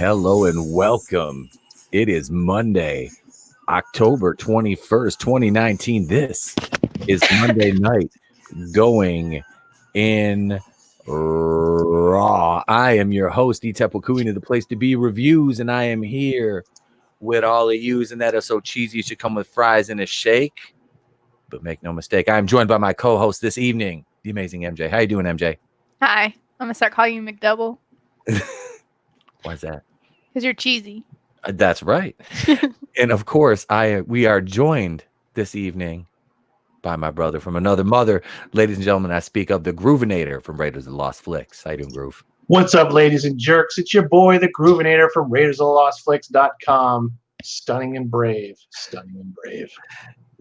hello, and welcome. It is Monday, October 21st, 2019. This is Monday night going in raw. I am your host, Etepukuini, the place to be reviews, and I am here with all of yous, and that is so cheesy it should come with fries and a shake. But make no mistake, I am joined by my co-host this evening, the amazing MJ. How you doing, MJ? Hi. I'm gonna start calling you McDouble. Why is that? Because you're cheesy. That's right. And of course, we are joined this evening by my brother from another mother. Ladies and gentlemen, I speak of the Groovinator from Raiders of the Lost Flicks. How you doing, Groove? What's up, ladies and jerks? It's your boy, the Groovinator from RaidersOfTheLostFlicks.com. Stunning and brave. Stunning and brave.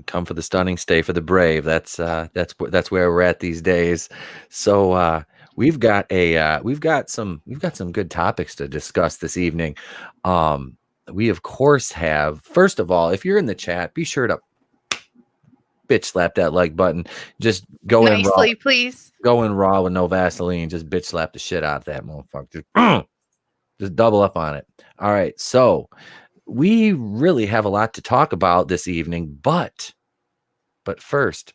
Come for the stunning, stay for the brave. That's where we're at these days. So we've got some good topics to discuss this evening. We of course have, first of all, if you're in the chat, be sure to bitch slap that like button. Just go nicely, in raw, please. Go in raw with no Vaseline. Just bitch slap the shit out of that motherfucker. Just double up on it. All right, so we really have a lot to talk about this evening, but first,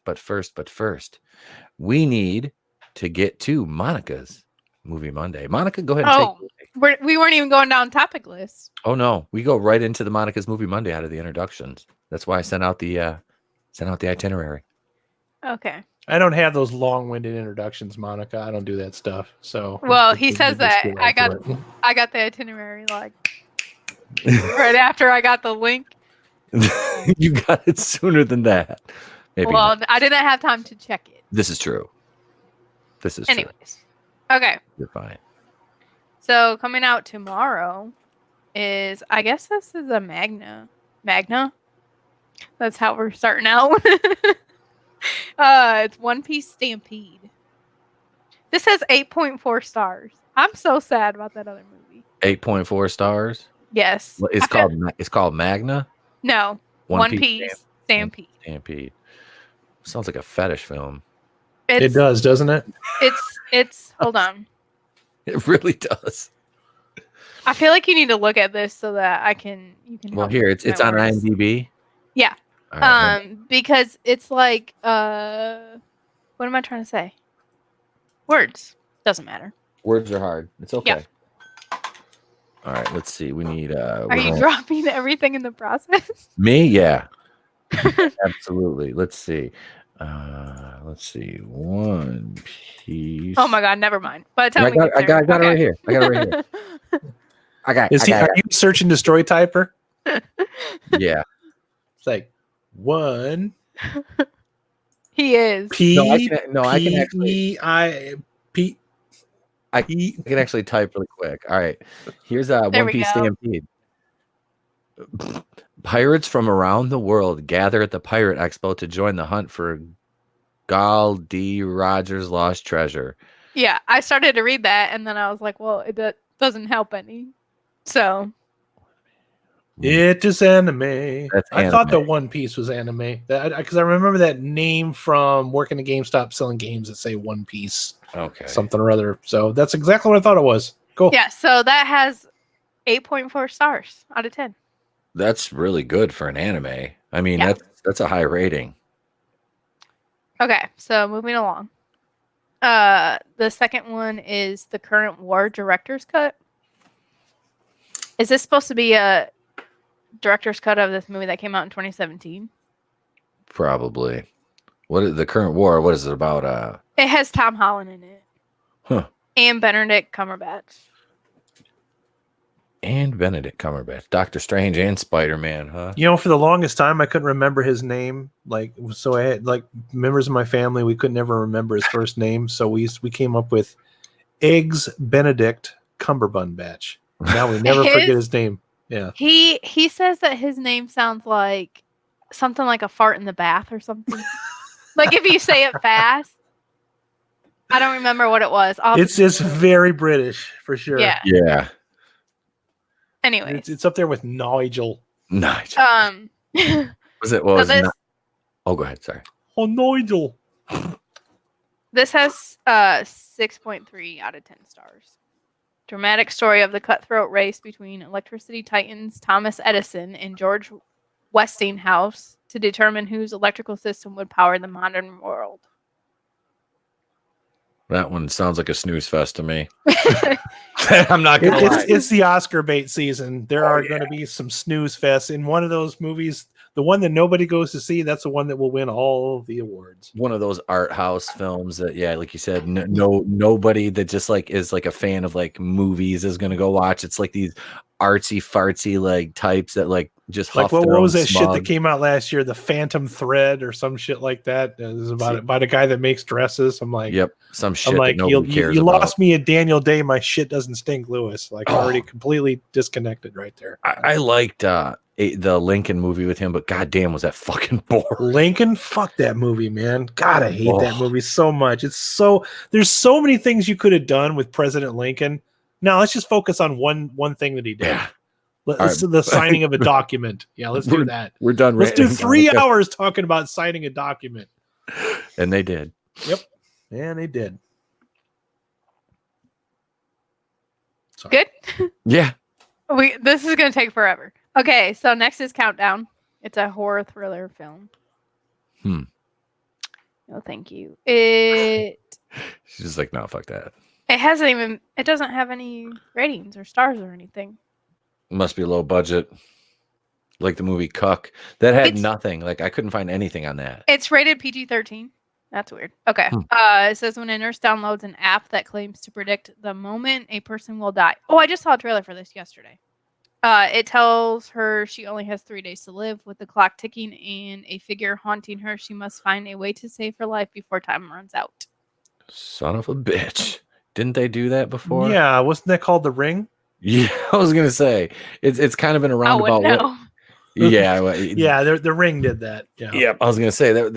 we need to get to Monica's Movie Monday. Monica, go ahead and take it away. We weren't even going down topic list. Oh no, we go right into the Monica's Movie Monday out of the introductions. That's why I sent out the itinerary. Okay. I don't have those long-winded introductions, Monica. I don't do that stuff. So well, he says that I got the itinerary like right after I got the link. You got it sooner than that. Maybe well, not. I didn't have time to check it. This is true. Anyways. Okay. You're fine. So coming out tomorrow is, I guess this is a Magna. That's how we're starting out. It's One Piece Stampede. This has 8.4 stars. I'm so sad about that other movie. 8.4 stars? Yes. Well, it's called Magna? No. One Piece Stampede. Stampede. Sounds like a fetish film. It does, doesn't it? It's hold on. It really does. I feel like you need to look at this so that you can. Well, here it's on IMDb. Yeah. Right, because it's like what am I trying to say? Words doesn't matter. Words are hard. It's okay. Yeah. All right, let's see. We need. Are you dropping everything in the process? Me, yeah. Absolutely. Let's see. One Piece. Oh my God! Never mind. By the time I got it right here. I got it right here. Are you search and destroy typer? Yeah. It's like one. He is. I can actually type really quick. All right. Here's One Piece Stampede. Pirates from around the world gather at the Pirate Expo to join the hunt for Gall D. Rogers' lost treasure. Yeah, I started to read that, and then I was like, well, it doesn't help any. So. It is anime. I thought the One Piece was anime. Because I remember that name from working at GameStop selling games that say One Piece. Okay. Something or other. So that's exactly what I thought it was. Cool. Yeah, so that has 8.4 stars out of 10. That's really good for an anime. I mean, yeah. That's a high rating. Okay, so moving along. The second one is the current war director's cut. Is this supposed to be a director's cut of this movie that came out in 2017? Probably. What is the current war? What is it about? It has Tom Holland in it. Huh. And Benedict Cumberbatch. And Benedict Cumberbatch, Doctor Strange and Spider-Man, huh? You know, for the longest time, I couldn't remember his name. So I had members of my family, we could never remember his first name. So we came up with Eggs Benedict Cumberbatch. Now we never forget his name. Yeah. He says that his name sounds like something like a fart in the bath or something. Like if you say it fast. I don't remember what it was. It's very British for sure. Yeah. Yeah. Anyway, it's up there with Nigel. Was it? What was it? Oh, go ahead. Sorry. Oh, Nigel. This has 6.3 out of 10 stars. Dramatic story of the cutthroat race between electricity titans Thomas Edison and George Westinghouse to determine whose electrical system would power the modern world. That one sounds like a snooze fest to me. I'm not gonna lie. It's the Oscar bait season. There are going to be some snooze fests in one of those movies. The one that nobody goes to see, that's the one that will win all the awards. One of those art house films that, yeah, like you said, nobody that just like is like a fan of like movies is gonna go watch. It's like these artsy fartsy like types that like just Like huff what their was own that shit smug. that came out last year? The Phantom Thread or some shit like that. It was about a guy that makes dresses. I'm like, Yep, some shit I'm like, that nobody cares you about. lost me at Daniel Day. My shit doesn't stink, Lewis. Like already completely disconnected right there. I liked the Lincoln movie with him, but goddamn, was that fucking boring. Lincoln, fuck that movie, man. God, I hate that movie so much. There's so many things you could have done with President Lincoln. Now let's just focus on one thing that he did. Yeah. The signing of a document. Yeah, let's do that. We're done. Let's do 3 hours talking about signing a document. And they did. Yep. And they did. Sorry. Good? Yeah. This is going to take forever. Okay, so next is Countdown. It's a horror thriller film. No, thank you. She's just like, no, fuck that. It doesn't have any ratings or stars or anything. Must be low budget. Like the movie Cuck. That had nothing. Like I couldn't find anything on that. It's rated PG-13. That's weird. Okay. It says when a nurse downloads an app that claims to predict the moment a person will die. Oh, I just saw a trailer for this yesterday. It tells her she only has 3 days to live. With the clock ticking and a figure haunting her, she must find a way to save her life before time runs out. Son of a bitch. Didn't they do that before? Yeah, wasn't that called The Ring? Yeah, I was gonna say it's kind of in a roundabout way. Yeah, yeah, the Ring did that. Yeah, I was gonna say that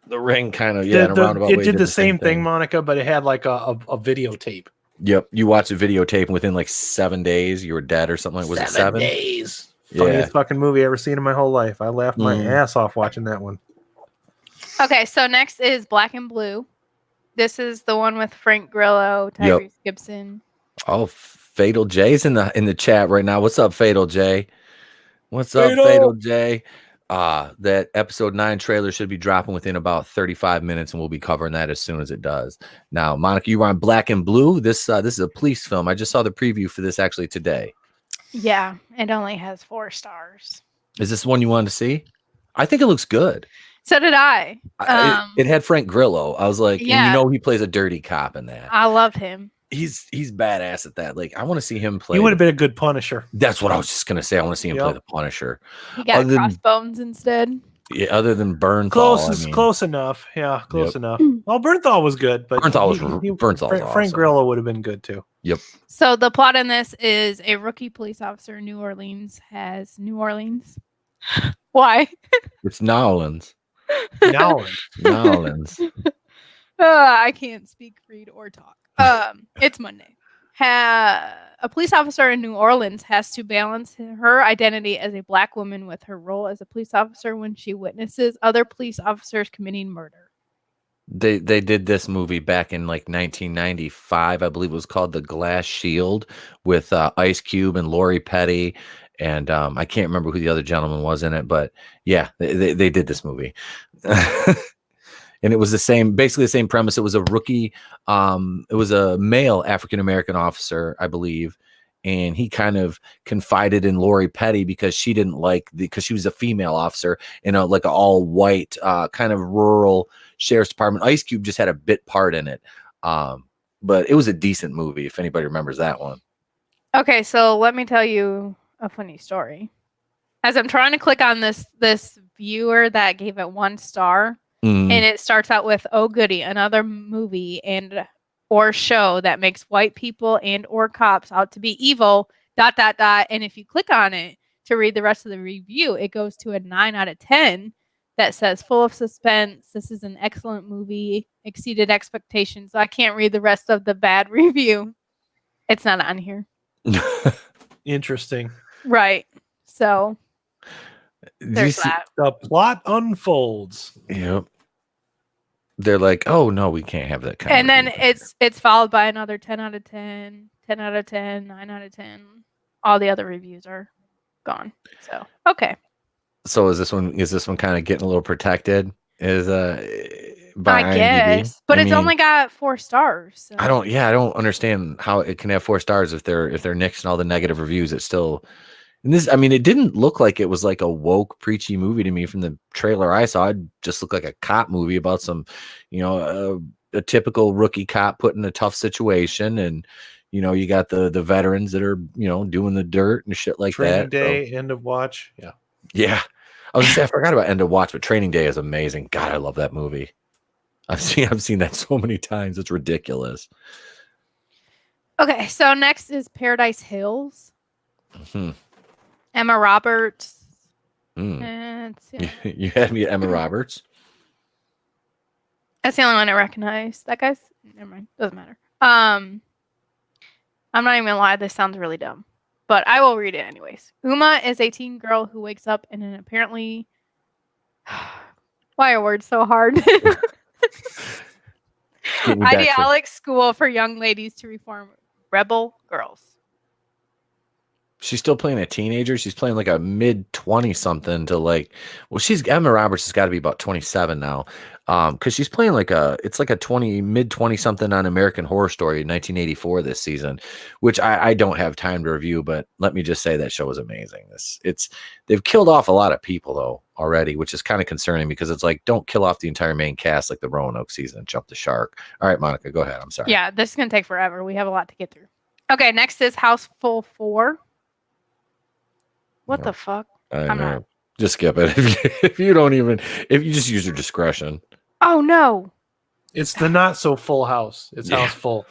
the Ring kind of in a roundabout way. It did the same thing, Monica, but it had like a videotape. Yep, you watch a videotape and within like 7 days you were dead or something. Was it 7 days? Funniest fucking movie I ever seen in my whole life. I laughed my ass off watching that one. Okay, so next is Black and Blue. This is the one with Frank Grillo, Tyrese Gibson. Oh, Fatal J's in the chat right now. What's up, Fatal J? What's up, Fatal J? That episode 9 trailer should be dropping within about 35 minutes, and we'll be covering that as soon as it does. Now, Monica, you were on Black and Blue. This is a police film. I just saw the preview for this actually today. Yeah, it only has 4 stars. Is this one you wanted to see? I think it looks good. So did I. It had Frank Grillo. I was like, and he plays a dirty cop in that. I love him. He's badass at that. Like, I want to see him play. He would have been a good Punisher. That's what I was just gonna say. I want to see him play the Punisher. He got crossbones instead. Yeah, other than Bernthal. Close enough. Yeah, close enough. Well, Bernthal was good, but Frank Grillo would have been good too. Yep. So the plot in this is a rookie police officer in New Orleans. Why? It's Nowlands. Nowlands. I can't speak, read, or talk. It's Monday. A police officer in New Orleans has to balance her identity as a Black woman with her role as a police officer when she witnesses other police officers committing murder. They did this movie back in like 1995. I believe it was called The Glass Shield with Ice Cube and Lori Petty. And I can't remember who the other gentleman was in it, but yeah, they did this movie. And it was basically the same premise. It was a rookie. It was a male African-American officer, I believe. And he kind of confided in Lori Petty because she didn't because she was a female officer in like an all white kind of rural sheriff's department. Ice Cube just had a bit part in it. But it was a decent movie. If anybody remembers that one. Okay. So let me tell you a funny story. As I'm trying to click on this viewer that gave it 1 star, and it starts out with, "Oh goody, another movie or show that makes white people and or cops out to be evil, ... And if you click on it to read the rest of the review, it goes to a 9 out of 10 that says full of suspense. This is an excellent movie, exceeded expectations. So I can't read the rest of the bad review. It's not on here. Interesting. Right. So there's that. The plot unfolds. Yep. They're like, oh no, we can't have that kind and of. And then it's followed by another 10 out of 10, 10 10 out of 10, 9 out of 10. All the other reviews are gone. So, okay. So is this one kind of getting a little protected? Is by I IMDb? guess, but I it's mean, only got 4 stars. So. I don't understand how it can have 4 stars if they're nixing all the negative reviews. It's still, and this, I mean, it didn't look like it was like a woke preachy movie to me from the trailer I saw. It just looked like a cop movie about some, a typical rookie cop put in a tough situation, and you got the veterans that are doing the dirt and shit like Training that. Day, End of Watch. Yeah. I was gonna say I forgot about End of Watch, but Training Day is amazing. God, I love that movie. I've seen that so many times. It's ridiculous. Okay, so next is Paradise Hills. Hmm. Emma Roberts. You had me at Emma Roberts. That's the only one I recognize. That guy's never mind. Doesn't matter. I'm not even gonna lie, this sounds really dumb. But I will read it anyways. Uma is a teen girl who wakes up in an apparently why are words so hard? Idealic school for young ladies to reform rebel girls. She's still playing a teenager. She's playing like a mid-20 something to like, well, Emma Roberts has got to be about 27 now. Because she's playing like it's like a mid-20 something on American Horror Story in 1984 this season, which I don't have time to review, but let me just say that show is amazing. They've killed off a lot of people though already, which is kind of concerning because it's like, don't kill off the entire main cast like the Roanoke season, jump the shark. All right, Monica, go ahead. I'm sorry. Yeah, this is gonna take forever. We have a lot to get through. Okay, next is Houseful 4. What the fuck? I'm not. Just skip it. If you just use your discretion. Oh no. It's the not so full house. It's House Full.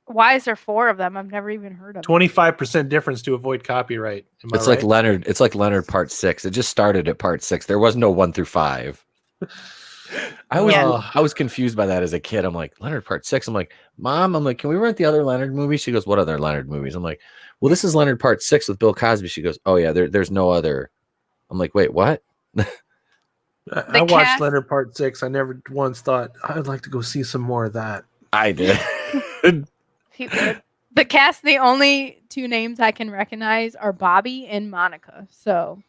Why is there 4 of them? I've never even heard of 25% difference to avoid copyright. It's like Leonard. It's like Leonard Part 6. It just started at Part 6. There was no 1 through 5. I was confused by that as a kid. I'm like, Leonard Part 6. I'm like, Mom, can we rent the other Leonard movie? She goes, what other Leonard movies? I'm like, well, this is Leonard Part 6 with Bill Cosby. She goes, oh yeah, there's no other. I'm like, wait, what? I watched Leonard Part 6. I never once thought I'd like to go see some more of that. I did. The cast, the only 2 names I can recognize are Bobby and Monica. So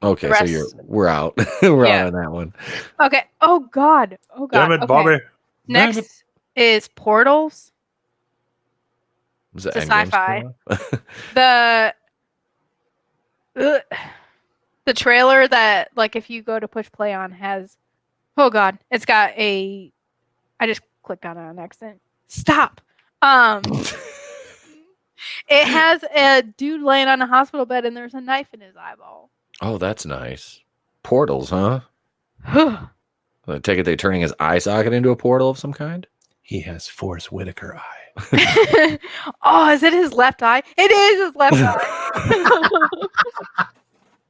okay, so we're out. We're out on that one. Okay. Oh God. Damn it, okay. Bobby. Next is Portals. Was it sci-fi? The trailer that, like, if you go to push play on has, oh God, it's got I just clicked on it on accident. Stop. It has a dude laying on a hospital bed and there's a knife in his eyeball. Oh, that's nice. Portals, huh? I take it they're turning his eye socket into a portal of some kind? He has Forrest Whitaker eye. Oh, is it his left eye? It is his left eye.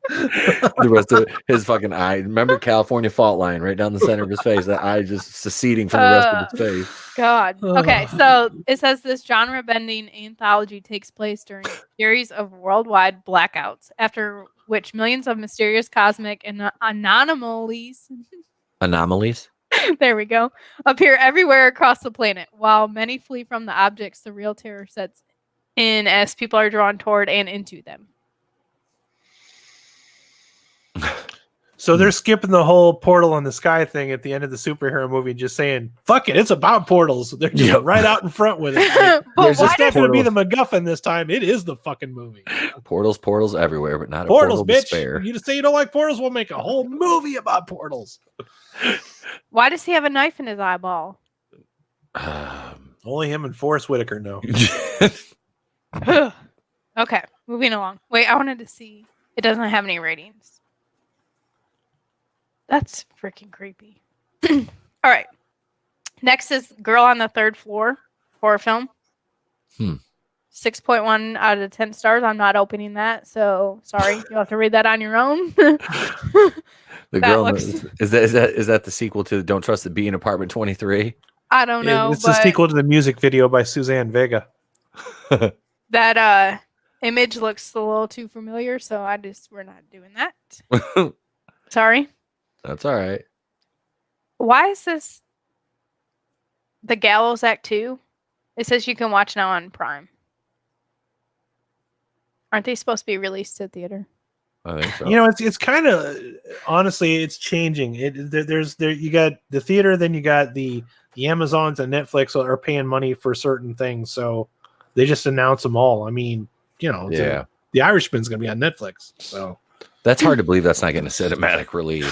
The rest of his fucking eye. Remember California fault line right down the center of his face? That eye just seceding from the rest of his face. God. Okay, so it says this genre-bending anthology takes place during a series of worldwide blackouts, after which millions of mysterious cosmic and anomalies there we go, appear everywhere across the planet. While many flee from the objects, the real terror sets in as people are drawn toward and into them. So they're skipping the whole portal in the sky thing at the end of the superhero movie, just saying, fuck it, it's about portals. They're just right out in front with it. Like, there's just not going to be the MacGuffin this time. It is the fucking movie. Portals everywhere, but not portals, a portal bitch. spare. You just say you don't like portals, we'll make a whole movie about portals. Why does he have a knife in his eyeball? Only him and Forrest Whitaker know. Okay, moving along. Wait, I wanted to see. It doesn't have any ratings. That's freaking creepy. All right. Next is Girl on the Third Floor, horror film. 6.1 out of 10 stars. I'm not opening that, so sorry. You'll have to read that on your own. The girl is that the sequel to Don't Trust the Bee in Apartment 23? I don't know. It's the sequel to the music video by Suzanne Vega. That image looks a little too familiar, so we're not doing that. Sorry. That's all right. Why is this the Gallows Act 2? It says you can watch now on Prime. Aren't they supposed to be released to theater? I think so. You know, it's kind of honestly, it's changing. You got the theater, then you got the Amazons and Netflix are paying money for certain things, so they just announce them all. I mean, you know, the Irishman's going to be on Netflix, so that's hard to believe that's not getting a cinematic release.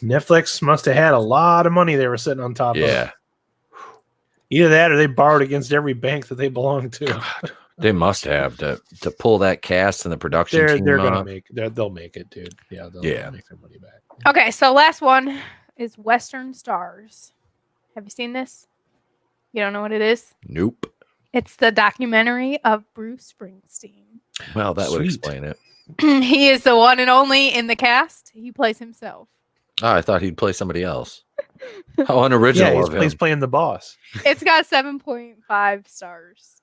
Netflix must have had a lot of money they were sitting on top of. Either that or they borrowed against every bank that they belong to. God, they must have to pull that cast and the production team. They'll make it, dude. Yeah, they'll make their money back. Okay, so last one is Western Stars. Have you seen this? You don't know what it is? Nope. It's the documentary of Bruce Springsteen. Well, that would explain it. He is the one and only in the cast. He plays himself. Oh, I thought he'd play somebody else. How unoriginal of him. He's playing the boss. It's got 7.5 stars.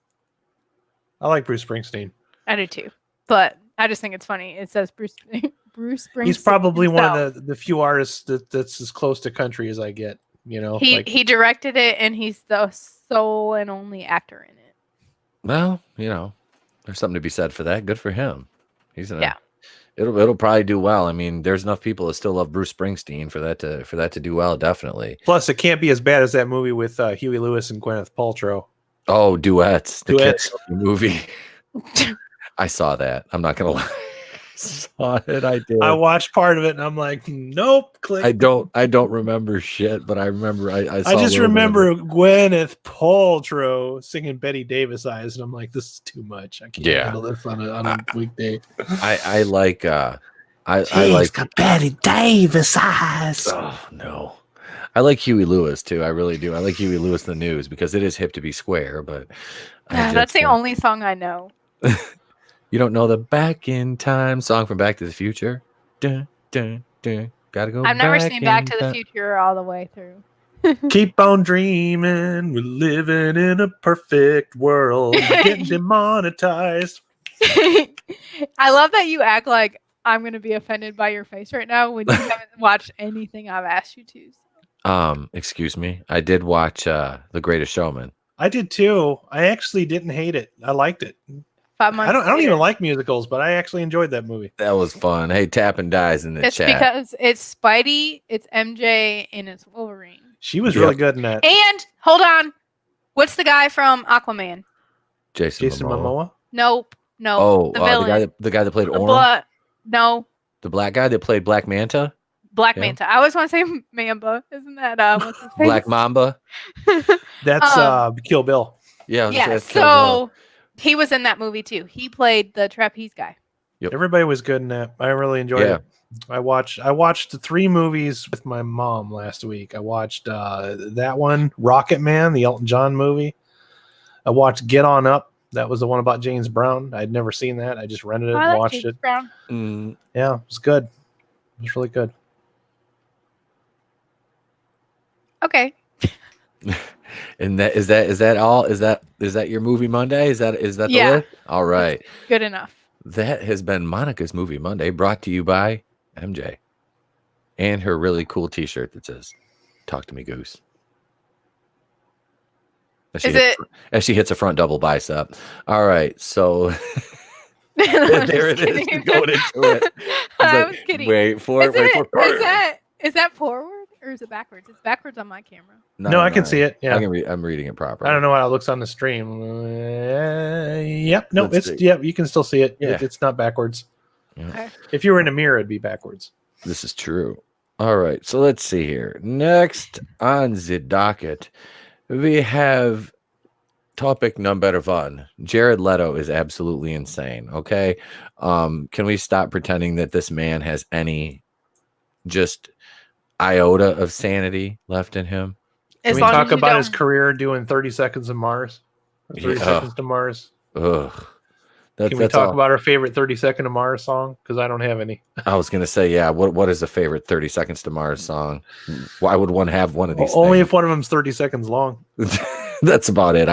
I like Bruce Springsteen. I do too. But I just think it's funny. It says Bruce Springsteen. He's probably one of the few artists that's as close to country as I get. You know, he directed it, and he's the sole and only actor in it. Well, you know, there's something to be said for that. Good for him. He's in It'll probably do well. I mean, there's enough people that still love Bruce Springsteen for that to do well. Definitely. Plus, it can't be as bad as that movie with Huey Lewis and Gwyneth Paltrow. Oh, Duets. The Kids movie. I saw that. I'm not gonna lie. Saw it. I did. I watched part of it and I'm like, nope. Click. I don't remember shit, but I remember I just remember Gwyneth Paltrow singing Betty Davis Eyes, and I'm like, this is too much. I can't handle this on a weekday. I like Betty Davis Eyes. Oh no. I like Huey Lewis too. I really do. I like Huey Lewis the News because it is hip to be square, but that's the only song I know. You don't know the Back in Time song from Back to the Future? Dun, dun, dun. Gotta go. I've never seen Back to the Future all the way through. Keep on dreaming. We're living in a perfect world. Getting demonetized. I love that you act like I'm going to be offended by your face right now when you haven't watched anything I've asked you to. Excuse me. I did watch The Greatest Showman. I did too. I actually didn't hate it. I liked it. 5 months. I don't even like musicals, but I actually enjoyed that movie. That was fun. Hey, Tappin' Dies in the chat. It's because it's Spidey, it's MJ, and it's Wolverine. She was really good in that. And hold on, what's the guy from Aquaman? Jason Momoa. Nope. No. Oh, the guy that played Orm. No. The black guy that played Black Manta. Black Manta. I always want to say Mamba. Isn't that what's his face? Black Mamba? That's Kill Bill. Yeah. So he was in that movie too. He played the trapeze guy. Yep. Everybody was good in that. I really enjoyed it. I watched 3 movies with my mom last week. I watched that one, Rocket Man, the Elton John movie. I watched Get On Up. That was the one about James Brown. I'd never seen that. I just rented it and watched James it. Brown. Yeah, it was good. It was really good. Okay. And is that all? Is that your movie Monday? Is that the list? All right. Good enough. That has been Monica's Movie Monday, brought to you by MJ and her really cool T-shirt that says "Talk to me, Goose." As she hits a front double bicep. All right, so there it is. Going into it. I was kidding. Wait for it. Is that forward or is it backwards? It's backwards on my camera. No, I can see it. Yeah, I'm reading it properly. I don't know how it looks on the stream. Yep. No, you can still see it. Yeah. It's not backwards. Yeah. Okay. If you were in a mirror, it'd be backwards. This is true. All right, so let's see here. Next on the docket, we have topic number 1. Jared Leto is absolutely insane. Okay, can we stop pretending that this man has any just iota of sanity left in him? Can we talk about his career doing 30 Seconds of Mars? 30 Seconds to Mars. Ugh. Can we talk about our favorite 30 Second to Mars song? Because I don't have any. I was going to say, yeah. What is a favorite 30 Seconds to Mars song? Why would one have one of these? Only if one of them's 30 seconds long. That's about it.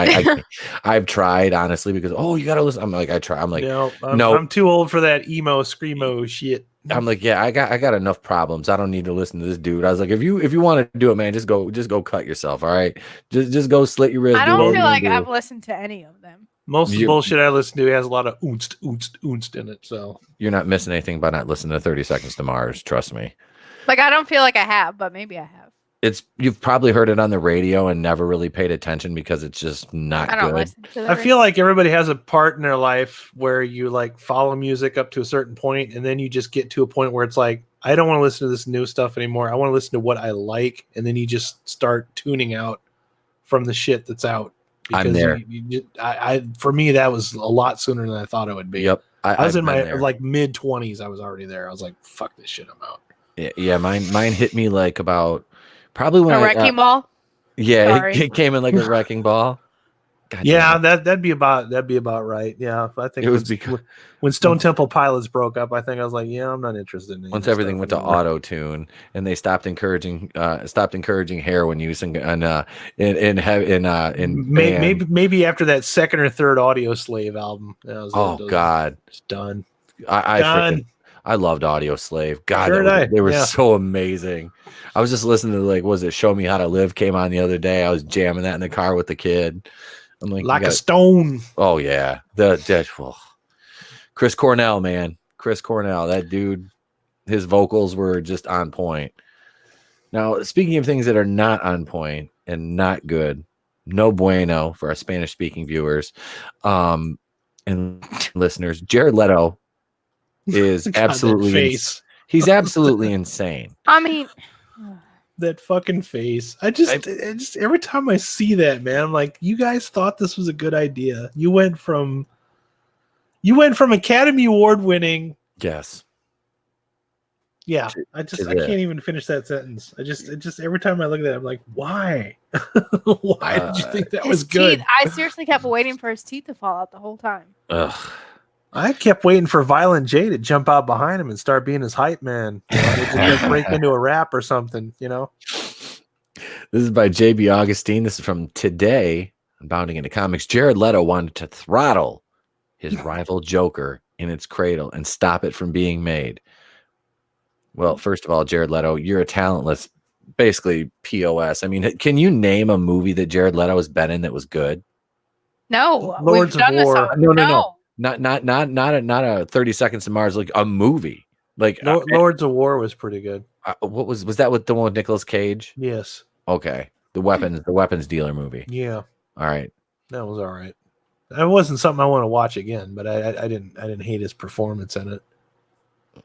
I've tried, honestly, because you got to listen. I'm like, I try. I'm like, no, no. I'm too old for that emo screamo shit. I'm like, yeah, I got enough problems. I don't need to listen to this dude. I was like, if you want to do it, man, just go cut yourself. All right, just go slit your wrist. I Do don't whatever feel you're like gonna I've do. listened to any of them. Most of the You- bullshit I listen to has a lot of oonst in it. So You're not missing anything by not listening to 30 Seconds to Mars. Trust me. Like, I don't feel like I have, but maybe I have. You've probably heard it on the radio and never really paid attention because it's just I not don't good. listen to the I feel like everybody has a part in their life where you like follow music up to a certain point, and then you just get to a point where it's like, I don't want to listen to this new stuff anymore. I want to listen to what I like, and then you just start tuning out from the shit that's out. I'm there. For me, that was a lot sooner than I thought it would be. Yep. I was I've in been my there. like mid 20s. I was already there. I was like, fuck this shit, I'm out. Yeah, mine hit me like about probably when a wrecking ball. Yeah, Sorry. it came in like a wrecking ball. God Yeah, damn it. that'd be about right. Yeah, I think It was because when Stone Temple Pilots broke up, I think I was like, yeah, I'm not interested in any once of this everything stuff went to anymore. auto tune and they stopped encouraging heroin use and in band. Maybe after that second or third Audio Slave album, that was Oh God, it's done. I loved Audio Slave. God, Sure they were yeah. so amazing. I was just listening to like, was it Show Me How to Live came on the other day. I was jamming that in the car with the kid. I'm like a stone. Oh yeah, Chris Cornell, man, Chris Cornell, that dude. His vocals were just on point. Now, speaking of things that are not on point and not good, no bueno for our Spanish-speaking viewers and listeners. Jared Leto is absolutely he's absolutely insane. I mean, that fucking face. I just every time I see that, man, I'm like, you guys thought this was a good idea. You went from Academy Award winning. Yes. Yeah, I can't even finish that sentence. I just every time I look at that, I'm like, why? Why did you think that was good? I seriously kept waiting for his teeth to fall out the whole time. Ugh. I kept waiting for Violent J to jump out behind him and start being his hype man. You know, just break into a rap or something, you know? This is by JB Augustine. This is from Today, Bounding into Comics. Jared Leto wanted to throttle his rival Joker in its cradle and stop it from being made. Well, first of all, Jared Leto, you're a talentless, basically POS. I mean, can you name a movie that Jared Leto has been in that was good? No, Lords of War. No. Not a 30 Seconds to Mars, like a movie. Like Lords of War was pretty good. What was that with the one with Nicolas Cage? Yes. Okay. The weapons dealer movie. Yeah. All right. That was all right. It wasn't something I want to watch again, but I didn't hate his performance in it.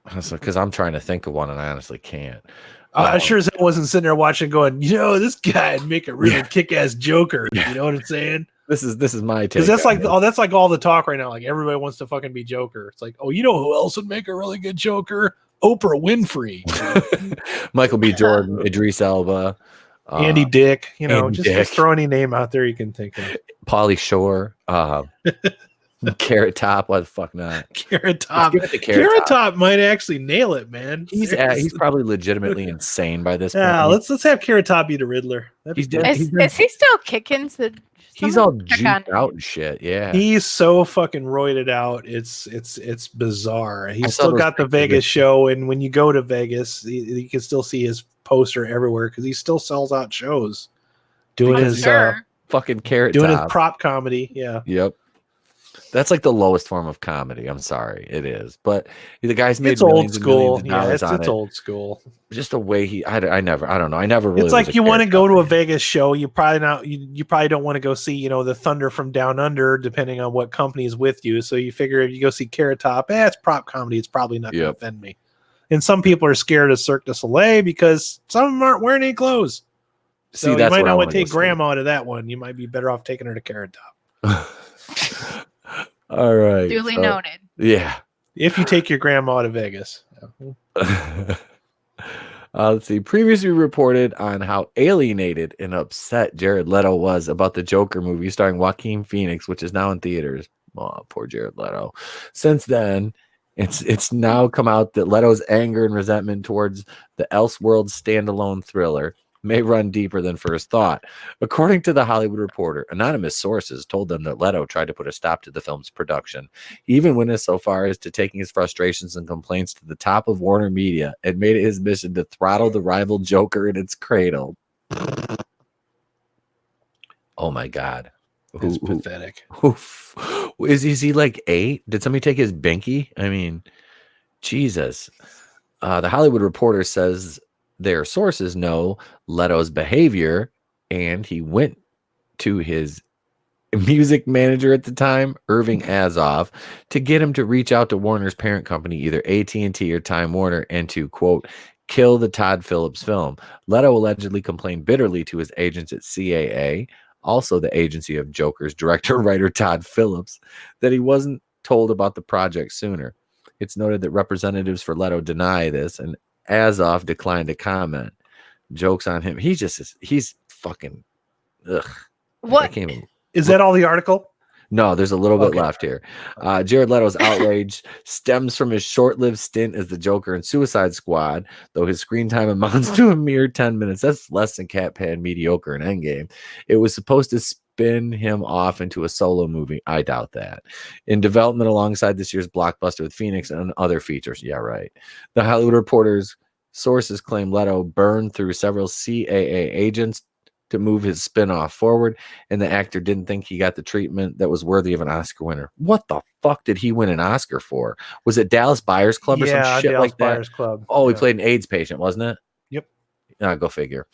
Because I'm trying to think of one and I honestly can't. I sure as hell wasn't sitting there watching going, this guy'd make a really kick-ass Joker. Yeah. You know what I'm saying? This is my take. Because that's like all the talk right now. Like everybody wants to fucking be Joker. It's like, oh, you know who else would make a really good Joker? Oprah Winfrey. Michael B. Jordan, Idris Elba. Andy Dick. Andy Dick. Just throw any name out there you can think of. Pauly Shore. Carrot Top, why the fuck not? Carrot Top. Carrot Top might actually nail it, man. He's probably legitimately insane by this point. Yeah, let's have Carrot Top be the Riddler. Is he still kicking? He's all juked out and shit. Yeah, he's so fucking roided out. It's bizarre. He's still got the Vegas show, and when you go to Vegas, you can still see his poster everywhere because he still sells out shows. Doing his fucking Carrot Top. Doing his prop comedy. Yeah. Yep. That's like the lowest form of comedy. I'm sorry, it is. But the guy's made it's old school. Yeah, it's old school. Just the way I don't know. I never really. It's like you want to go to a Vegas show. You probably don't want to go see the Thunder from Down Under, depending on what company is with you. So you figure if you go see Carrot Top, it's prop comedy. It's probably not going to offend me. And some people are scared of Cirque du Soleil because some of them aren't wearing any clothes. So you might not want to take grandma to that one. You might be better off taking her to Carrot Top. All right. Duly noted. Yeah. If you take your grandma to Vegas. Let's see. Previously reported on how alienated and upset Jared Leto was about the Joker movie starring Joaquin Phoenix, which is now in theaters. Oh, poor Jared Leto. Since then, it's now come out that Leto's anger and resentment towards the Elseworlds standalone thriller may run deeper than first thought. According to the Hollywood Reporter, anonymous sources told them that Leto tried to put a stop to the film's production. He even went as so far as to taking his frustrations and complaints to the top of Warner Media and made it his mission to throttle the rival Joker in its cradle. Oh my God. That's pathetic. Is he like 8? Did somebody take his binky? I mean, Jesus. The Hollywood Reporter says their sources know Leto's behavior, and he went to his music manager at the time, Irving Azoff, to get him to reach out to Warner's parent company, either AT&T or Time Warner, and to, quote, kill the Todd Phillips film. Leto allegedly complained bitterly to his agents at CAA, also the agency of Joker's director and writer Todd Phillips, that he wasn't told about the project sooner. It's noted that representatives for Leto deny this, and Azoff declined to comment. Jokes on him. He's fucking, ugh. What? I can't even. Is that all the article? No, there's a little bit left here. Jared Leto's outrage stems from his short-lived stint as the Joker in Suicide Squad, though his screen time amounts to a mere 10 minutes. That's less than Catpan mediocre in Endgame. It was supposed to spin him off into a solo movie. I doubt that. In development alongside this year's blockbuster with Phoenix and other features. Yeah, right. The Hollywood Reporter's sources claim Leto burned through several CAA agents to move his spin-off forward, and the actor didn't think he got the treatment that was worthy of an Oscar winner. What the fuck did he win an Oscar for? Was it Dallas Buyers Club or some shit Dallas like Buyers that? Club. Oh, he played an AIDS patient, wasn't it? Yep. Go figure.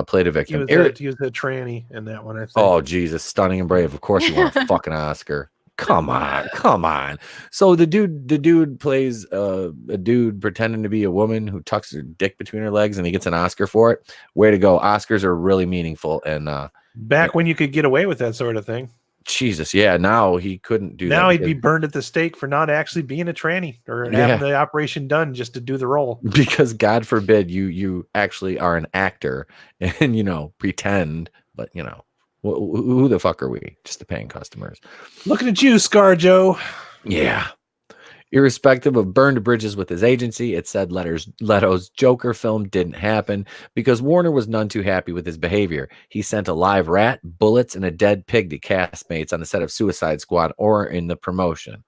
Played a victim. He was a tranny in that one, I think. Oh, Jesus. Stunning and Brave. Of course he won a fucking Oscar. Come on. So the dude plays a dude pretending to be a woman who tucks her dick between her legs, and he gets an Oscar for it. Way to go. Oscars are really meaningful. And back when you could get away with that sort of thing. Jesus, yeah. Now he couldn't do that. Now he'd be burned at the stake for not actually being a tranny or having the operation done just to do the role. Because God forbid you actually are an actor and pretend, but who the fuck are we? Just the paying customers. Looking at you, ScarJo. Yeah. Irrespective of burned bridges with his agency, it said Leto's Joker film didn't happen because Warner was none too happy with his behavior. He sent a live rat, bullets, and a dead pig to castmates on the set of Suicide Squad or in the promotion.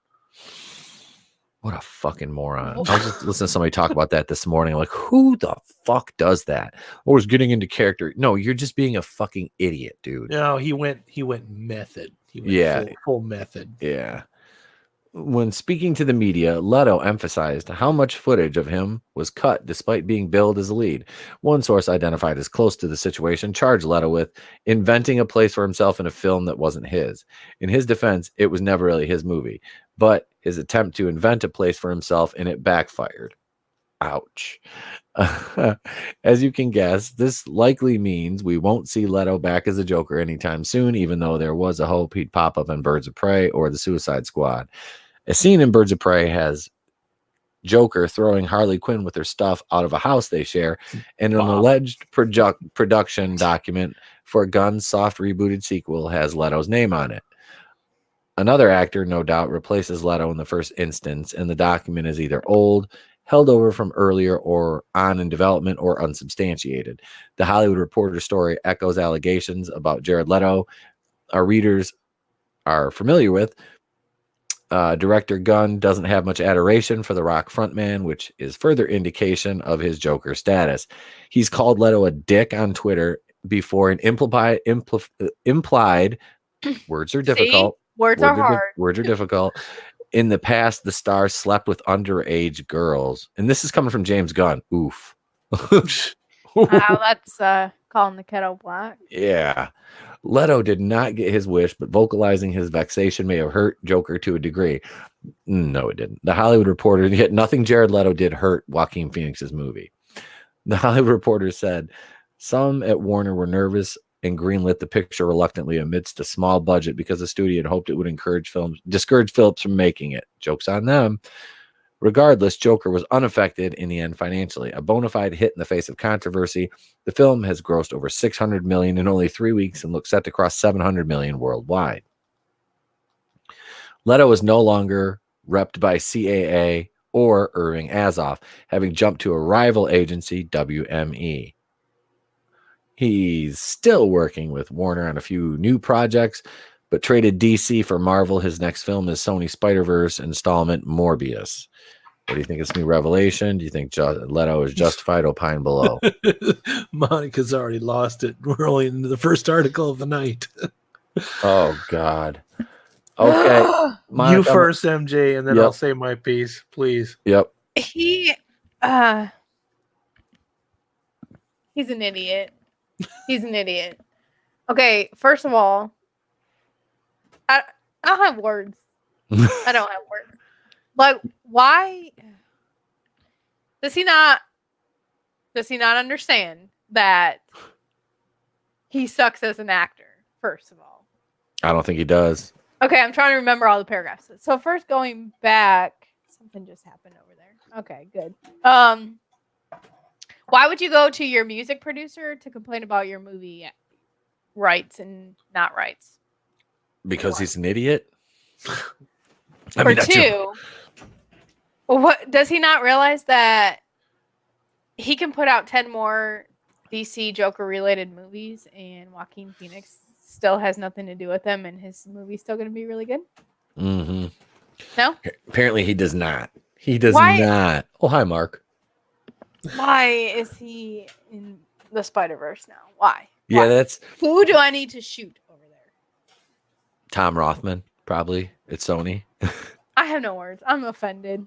What a fucking moron. I was just listening to somebody talk about that this morning. Like, who the fuck does that? Or was getting into character. No, you're just being a fucking idiot, dude. No, he went method. He went full method. Yeah. When speaking to the media, Leto emphasized how much footage of him was cut despite being billed as a lead. One source identified as close to the situation charged Leto with inventing a place for himself in a film that wasn't his. In his defense, it was never really his movie, but his attempt to invent a place for himself and it backfired. Ouch. As you can guess, this likely means we won't see Leto back as a Joker anytime soon, even though there was a hope he'd pop up in Birds of Prey or the Suicide Squad. A scene in Birds of Prey has Joker throwing Harley Quinn with her stuff out of a house they share, and an alleged production document for Gunn's soft rebooted sequel has Leto's name on it. Another actor, no doubt, replaces Leto in the first instance, and the document is either old, held over from earlier, or on in development, or unsubstantiated. The Hollywood Reporter story echoes allegations about Jared Leto our readers are familiar with. Director Gunn doesn't have much adoration for the Rock frontman, which is further indication of his Joker status. He's called Leto a dick on Twitter before an implied words are difficult. See? Words are hard. Words are difficult. In the past, the star slept with underage girls. And this is coming from James Gunn. Oof. Wow, that's calling the kettle black. Yeah. Leto did not get his wish, but vocalizing his vexation may have hurt Joker to a degree. No, it didn't. The Hollywood Reporter, yet nothing Jared Leto did hurt Joaquin Phoenix's movie. The Hollywood Reporter said some at Warner were nervous and greenlit the picture reluctantly amidst a small budget because the studio had hoped it would discourage Phillips from making it. Joke's on them. Regardless, Joker was unaffected in the end financially. A bona fide hit in the face of controversy, the film has grossed over $600 million in only 3 weeks and looks set to cross $700 million worldwide. Leto is no longer repped by CAA or Irving Azoff, having jumped to a rival agency, WME. He's still working with Warner on a few new projects, but traded DC for Marvel. His next film is Sony Spider-Verse installment Morbius. What do you think of this new revelation? Do you think Leto is justified? Opine below. Monica's already lost it. We're only into the first article of the night. Oh, God. Okay. You Monica, first, MJ, and then Yep. I'll say my piece, please. Yep. He's an idiot. He's an idiot. Okay, first of all, I don't have words. I don't have words. Like, why does he not understand that he sucks as an actor? First of all, I don't think he does. okay, I'm trying to remember all the paragraphs. So first, going back, something just happened over there. Okay, good. Why would you go to your music producer to complain about your movie rights and not rights? Because he's an idiot. For two, what does he not realize that he can put out 10 more DC Joker related movies and Joaquin Phoenix still has nothing to do with them and his movie's still going to be really good? Mm-hmm. No? Apparently he does not. He does not. Oh, hi, Mark. Why is he in the Spider-Verse now? Why? Yeah, that's Who do I need to shoot over there? Tom Rothman, probably. It's Sony. I have no words. I'm offended.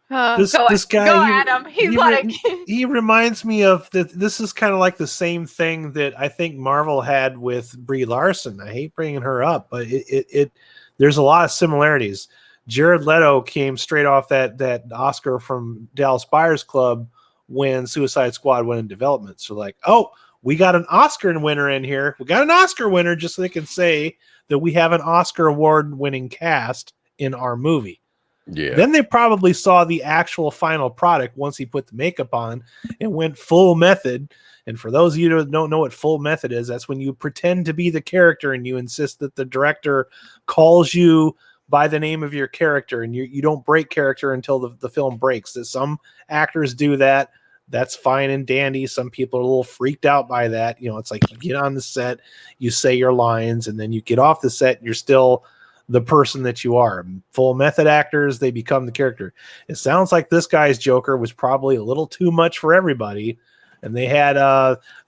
This guy, go Adam. He's like he reminds me of this is kind of like the same thing that I think Marvel had with Brie Larson. I hate bringing her up, but it there's a lot of similarities. Jared Leto came straight off that Oscar from Dallas Buyers Club when Suicide Squad went in development. So like, oh, we got an Oscar winner in here. We got an Oscar winner just so they can say that we have an Oscar award winning cast in our movie. Yeah. Then they probably saw the actual final product once he put the makeup on and went full method. And for those of you who don't know what full method is, that's when you pretend to be the character and you insist that the director calls you by the name of your character, and you don't break character until the film breaks. That some actors do that. That's fine and dandy. Some people are a little freaked out by that. You know, it's like you get on the set, you say your lines, and then you get off the set, and you're still the person that you are. Full method actors, they become the character. It sounds like this guy's Joker was probably a little too much for everybody, and they had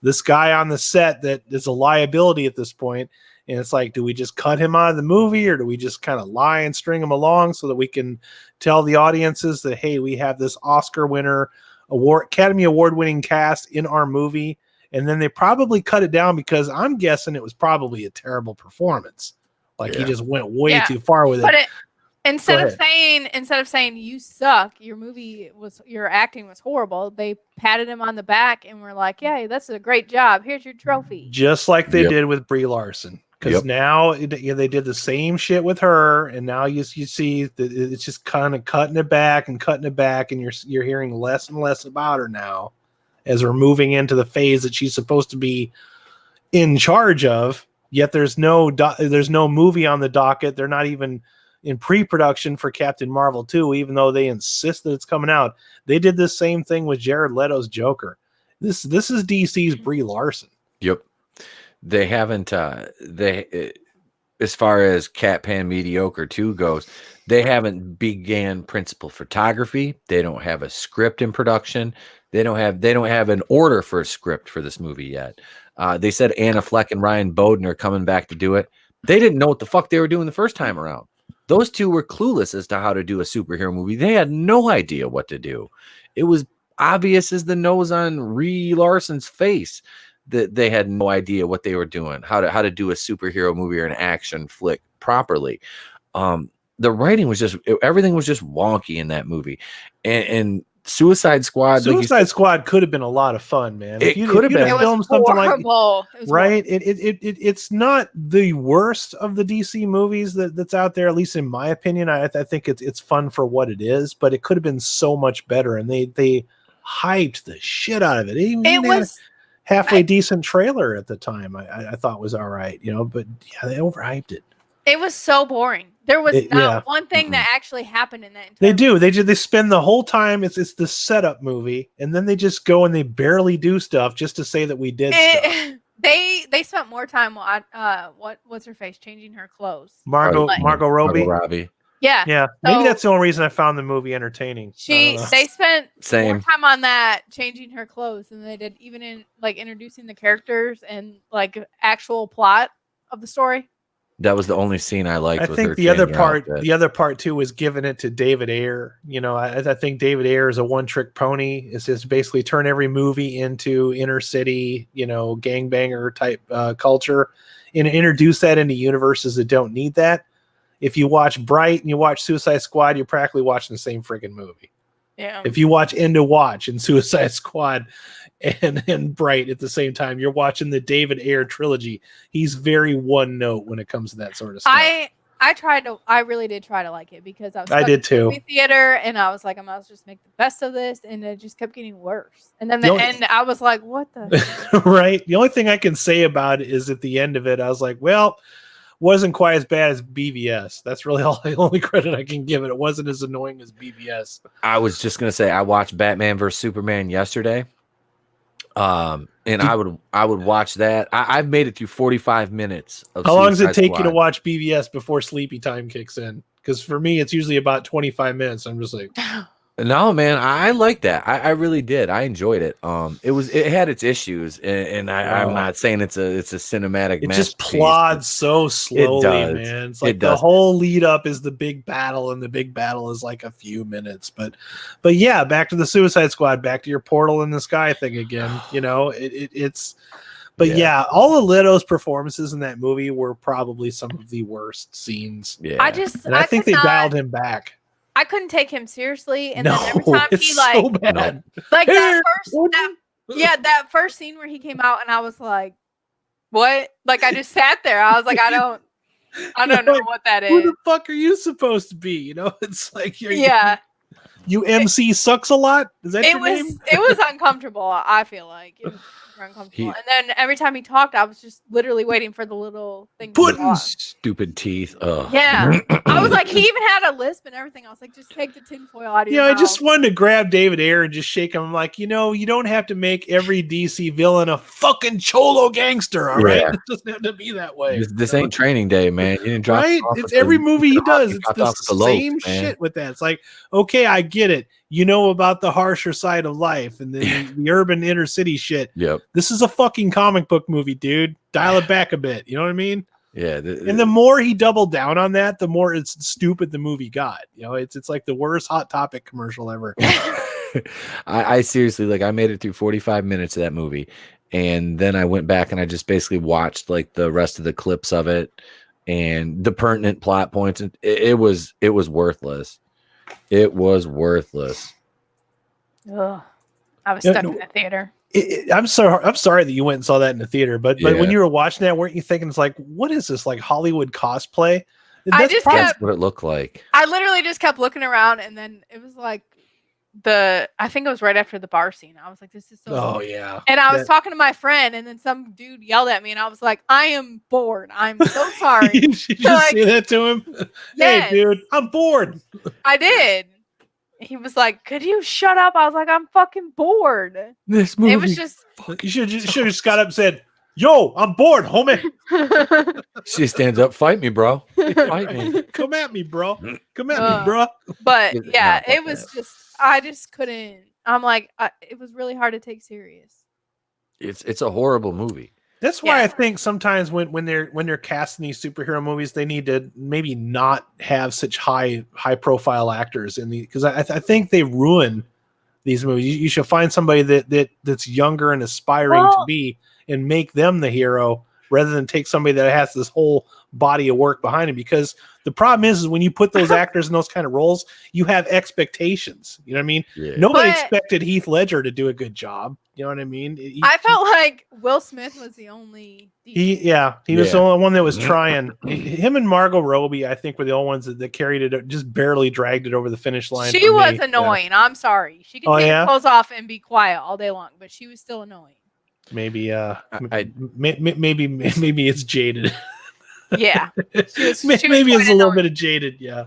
this guy on the set that is a liability at this point. And it's like, do we just cut him out of the movie, or do we just kind of lie and string him along so that we can tell the audiences that, hey, we have this Oscar winner, Academy Award winning cast in our movie? And then they probably cut it down because I'm guessing it was probably a terrible performance. Like he just went way too far with it. But instead of saying you suck, your acting was horrible, they patted him on the back and were like, yeah, that's a great job. Here's your trophy. Just like they did with Brie Larson. Because now they did the same shit with her, and now you see that it's just kind of cutting it back, and you're hearing less and less about her now, as we're moving into the phase that she's supposed to be in charge of. Yet there's no movie on the docket. They're not even in pre-production for Captain Marvel 2, even though they insist that it's coming out. They did this same thing with Jared Leto's Joker. This is DC's Brie Larson. Yep. They haven't as far as Cat Pan Mediocre 2 goes, they haven't began principal photography. They don't have a script in production. They don't have an order for a script for this movie yet. They said Anna Fleck and Ryan Bowden are coming back to do it. They didn't know what the fuck they were doing the first time around. Those two were clueless as to how to do a superhero movie. They had no idea what to do. It was obvious as the nose on Brie Larson's face that they had no idea what they were doing, how to do a superhero movie or an action flick properly. The writing was everything was just wonky in that movie. And Suicide Squad. Squad could have been a lot of fun, man. It could have been. It was horrible. Right? It's not the worst of the DC movies that's out there, at least in my opinion. I think it's fun for what it is, but it could have been so much better. And they hyped the shit out of it. It was halfway decent trailer at the time. I thought was all right, but yeah, they overhyped it. It was so boring. There was not yeah. one thing that actually happened in that entire They do. They spend the whole time. It's the setup movie, and then they just go and they barely do stuff just to say that we did stuff. They spent more time on what's her face changing her clothes. Margot Robbie. Margot Robbie. Yeah. Yeah, maybe that's the only reason I found the movie entertaining. They spent Same. more time on that changing her clothes than they did even in like introducing the characters and like actual plot of the story. That was the only scene I liked. I with think her the other changing her part, outfit. the other part too, was giving it to David Ayer. You know, I think David Ayer is a one-trick pony. It's just basically turn every movie into inner city, you know, gangbanger type culture, and introduce that into universes that don't need that. If you watch Bright and you watch Suicide Squad, you're practically watching the same freaking movie. Yeah. If you watch End of Watch and Suicide Squad and Bright at the same time, you're watching the David Ayer trilogy. He's very one note when it comes to that sort of stuff. I really did try to like it because I was I stuck did in the too. movie theater and I was like, I might as well just make the best of this, and it just kept getting worse. And then the end, I was like, what the right? The only thing I can say about it is at the end of it, I was like, well, wasn't quite as bad as BVS. That's really the only credit I can give it. It wasn't as annoying as BVS. I was just gonna say I watched Batman vs Superman yesterday. And I would watch that. I've made it through 45 minutes of How long does it Suicide take you to Squad. watch BVS before sleepy time kicks in? Because for me, it's usually about 25 minutes. I'm just like, No, man, I like that. I really did. I enjoyed it. It had its issues, and I'm not saying it's a cinematic. it just masterpiece, plods so slowly, does. man. It's like It the does. whole lead up is the big battle, and the big battle is like a few minutes. But yeah, back to the Suicide Squad, back to your portal in the sky thing again. You know, it's. But yeah, all of Leto's performances in that movie were probably some of the worst scenes. Yeah, I think they dialed him back. I couldn't take him seriously, and No, then every time it's he like, so bad. like that first scene where he came out, and I was like, "What?" Like I just sat there. I was like, "I don't know like, what that is." Who the fuck are you supposed to be? You know, it's like you MC sucks a lot. Is that your name? It was uncomfortable. I feel like it was super uncomfortable. And then every time he talked, I was just literally waiting for the little thing. Putting stupid teeth. Ugh. Yeah, I was like, he even had a lisp and everything. I was like, just take the tinfoil out of your Yeah, I mouth. just wanted to grab David Ayer and just shake him. I'm like, you know, you don't have to make every DC villain a fucking cholo gangster, all right? Yeah. It doesn't have to be that way. This ain't Training Day, man. You didn't drop right? It's every movie he does. It's the same shit with that. It's like, okay, I get it. You know about the harsher side of life and the urban inner city shit. Yep. This is a fucking comic book movie, dude. Dial it back a bit. You know what I mean? Yeah. And the more he doubled down on that, the more it's stupid the movie got. You know, it's like the worst Hot Topic commercial ever. I seriously, like, I made it through 45 minutes of that movie, and then I went back and I just basically watched like the rest of the clips of it and the pertinent plot points. And it was worthless. It was worthless. Ugh. I was stuck in the theater. I'm sorry that you went and saw that in the theater, but when you were watching that, weren't you thinking it's like, what is this, like Hollywood cosplay? That's what it looked like. I literally just kept looking around, and then it was like I think it was right after the bar scene. I was like, this is so oh yeah. And I was talking to my friend, and then some dude yelled at me, and I was like, I am bored. I'm so sorry. You just say that to him? Yes. Hey dude, I'm bored. I did. He was like, could you shut up? I was like, I'm fucking bored. This movie. It was just. You should just got up and said, yo, I'm bored, homie. She stands up, fight me, bro. Fight me. Come at me, bro. Come at me, bro. But yeah, it was just, I just couldn't. I'm like, it was really hard to take serious. It's a horrible movie. That's why I think sometimes when they're casting these superhero movies, they need to maybe not have such high profile actors in the, because I think they ruin these movies. You should find somebody that's younger and aspiring to be, and make them the hero rather than take somebody that has this whole body of work behind him. Because the problem is when you put those actors in those kind of roles, you have expectations. You know what I mean? Yeah. Nobody expected Heath Ledger to do a good job. You know what I mean? I felt like Will Smith was the only. He was the only one that was trying. Him and Margot Robbie, I think, were the only ones that carried it, just barely dragged it over the finish line. She was annoying. Yeah. I'm sorry. She could take her clothes off and be quiet all day long, but she was still annoying. Maybe maybe it's jaded. Yeah. She Maybe was it's quite a little annoying. bit of jaded. Yeah.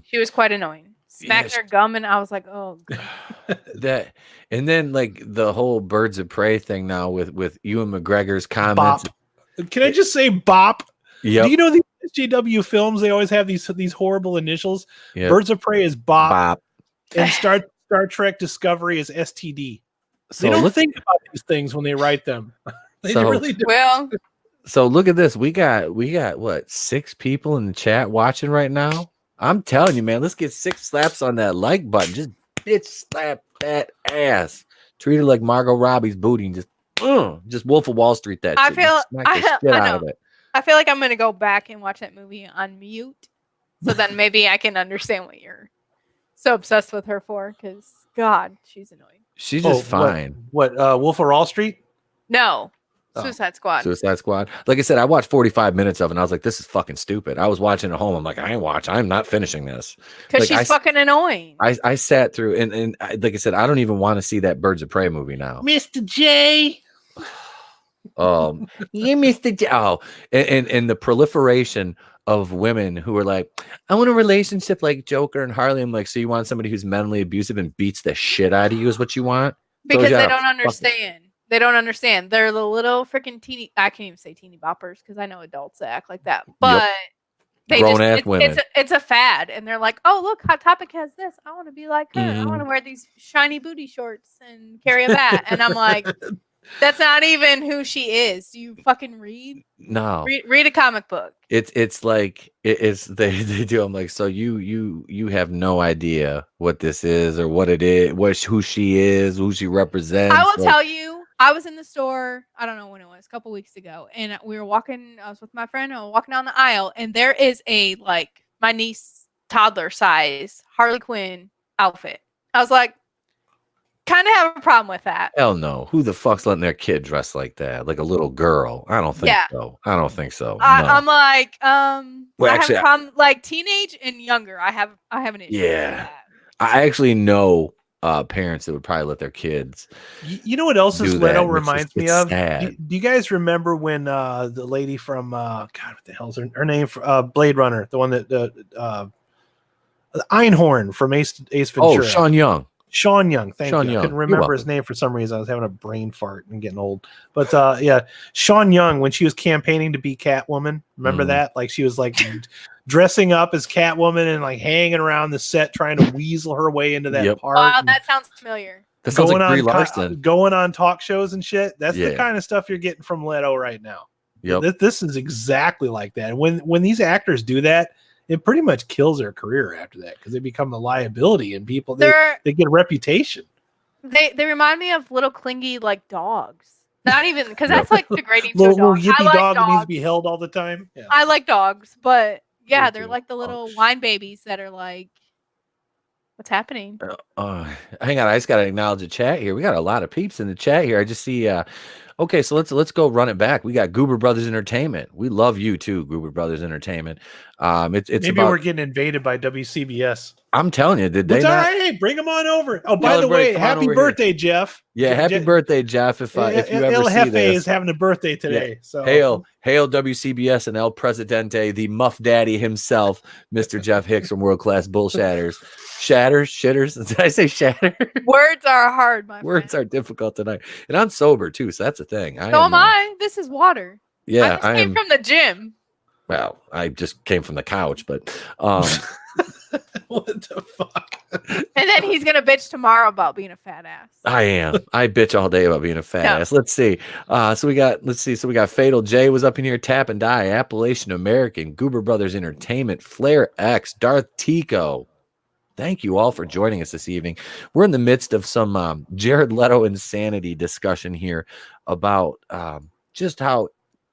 She was quite annoying. Smacked Yes. her gum, and I was like, "Oh, God." That and then like the whole Birds of Prey thing now with Ewan McGregor's comments. Bop. Can I just say bop? Yep. Do you know these SJW films? They always have these horrible initials. Yep. Birds of Prey is bop, Bop. and Star Trek Discovery is STD. So They don't look, think about these things when they write them. They So- really do. Well, so look at this. We got what, 6 people in the chat watching right now. I'm telling you, man, let's get 6 slaps on that like button. Just bitch slap that ass. Treat it like Margot Robbie's booty and just Wolf of Wall Street that I shit. feel- Just smack the I shit know. out of it. I feel like I'm gonna go back and watch that movie on mute, so then maybe I can understand what you're so obsessed with her for. Because God, she's annoying. She's just fine. What Wolf of Wall Street? No, Oh. Suicide Squad. Suicide Squad. Like I said, I watched 45 minutes of it and I was like, this is fucking stupid. I was watching at home. I'm like, I'm not finishing this. Because like, she's fucking annoying. I sat through and like I said, I don't even want to see that Birds of Prey movie now. Mr. J. You missed it. Oh, and the proliferation of women who are like, I want a relationship like Joker and Harley. I'm like, so you want somebody who's mentally abusive and beats the shit out of you is what you want? Because So, yeah, they don't understand. They don't understand. They're the little freaking teeny. I can't even say teeny boppers because I know adults that act like that. But they Grown-ass just women. it's a fad, and they're like, oh look, Hot Topic has this. I want to be like her. I want to wear these shiny booty shorts and carry a bat. And I'm like, that's not even who she is. Do you fucking read? No. Read a comic book. It's like it's they do. I'm like, so you have no idea what this is or what it is, who she is, who she represents. I will tell you, I was in the store, I don't know when it was, a couple weeks ago, and we were walking, I was with my friend, and we were walking down the aisle, and there is a, like, my niece toddler size Harley Quinn outfit. I was like, kind of have a problem with that. Hell no. Who the fuck's letting their kid dress like that? Like a little girl? I don't think so. I don't think so. No. I'm like, Well, I actually, have a problem, like teenage and younger. I have an issue. Yeah. With that. I actually know parents that would probably let their kids. You know what else do is that, Leto and reminds me it's of? sad. Do you guys remember when the lady from God, what the hell's her name? Blade Runner, the one that Einhorn from Ace Ventura. Oh, Sean Young. Sean Young, thank Sean you. Young. I couldn't You're remember welcome. his name for some reason. I was having a brain fart and getting old. But yeah, Sean Young, when she was campaigning to be Catwoman, remember that? Like she was like dressing up as Catwoman and like hanging around the set trying to weasel her way into that part. Wow, and that sounds familiar. That sounds going like Brie on Larson. going on talk shows and shit. That's the Yeah. kind of stuff you're getting from Leto right now. Yep. This is exactly like that. And when these actors do that, it pretty much kills their career after that because they become a liability and people they get a reputation. They remind me of little clingy like dogs. Not even because that's like degrading to a Little dog. yippy I like dog that needs to dogs. be held all the time. Yeah. I like dogs, but yeah, Me they're too. like the little wine babies that are like, what's happening? Hang on, I just gotta acknowledge the chat here. We got a lot of peeps in the chat here. I just see okay, so let's go run it back. We got Goober Brothers Entertainment. We love you too, Goober Brothers Entertainment. It's Maybe about, we're getting invaded by WCBS. I'm telling you, did they It's all not? right. Hey, bring them on over. Oh, by the Celebrate, way, come on happy over birthday, Jeff. Yeah, happy birthday, Jeff. If you El ever see Jefe this, is having a birthday today. So hail WCBS and El Presidente, the Muff Daddy himself, Mr. Jeff Hicks from World Class Bullshatters. Shitters. Did I say shatter? Words are hard, my Words friend. are difficult tonight, and I'm sober too, so that's a thing. So am I. This is water. Yeah, I came from the gym. Well, I just came from the couch, but what the fuck? And then he's gonna bitch tomorrow about being a fat ass. I am. I bitch all day about being a fat Yeah. ass. Let's see. So we got Fatal J was up in here, Tap and Die, Appalachian American, Goober Brothers Entertainment, Flair X, Darth Tico. Thank you all for joining us this evening. We're in the midst of some Jared Leto insanity discussion here about just how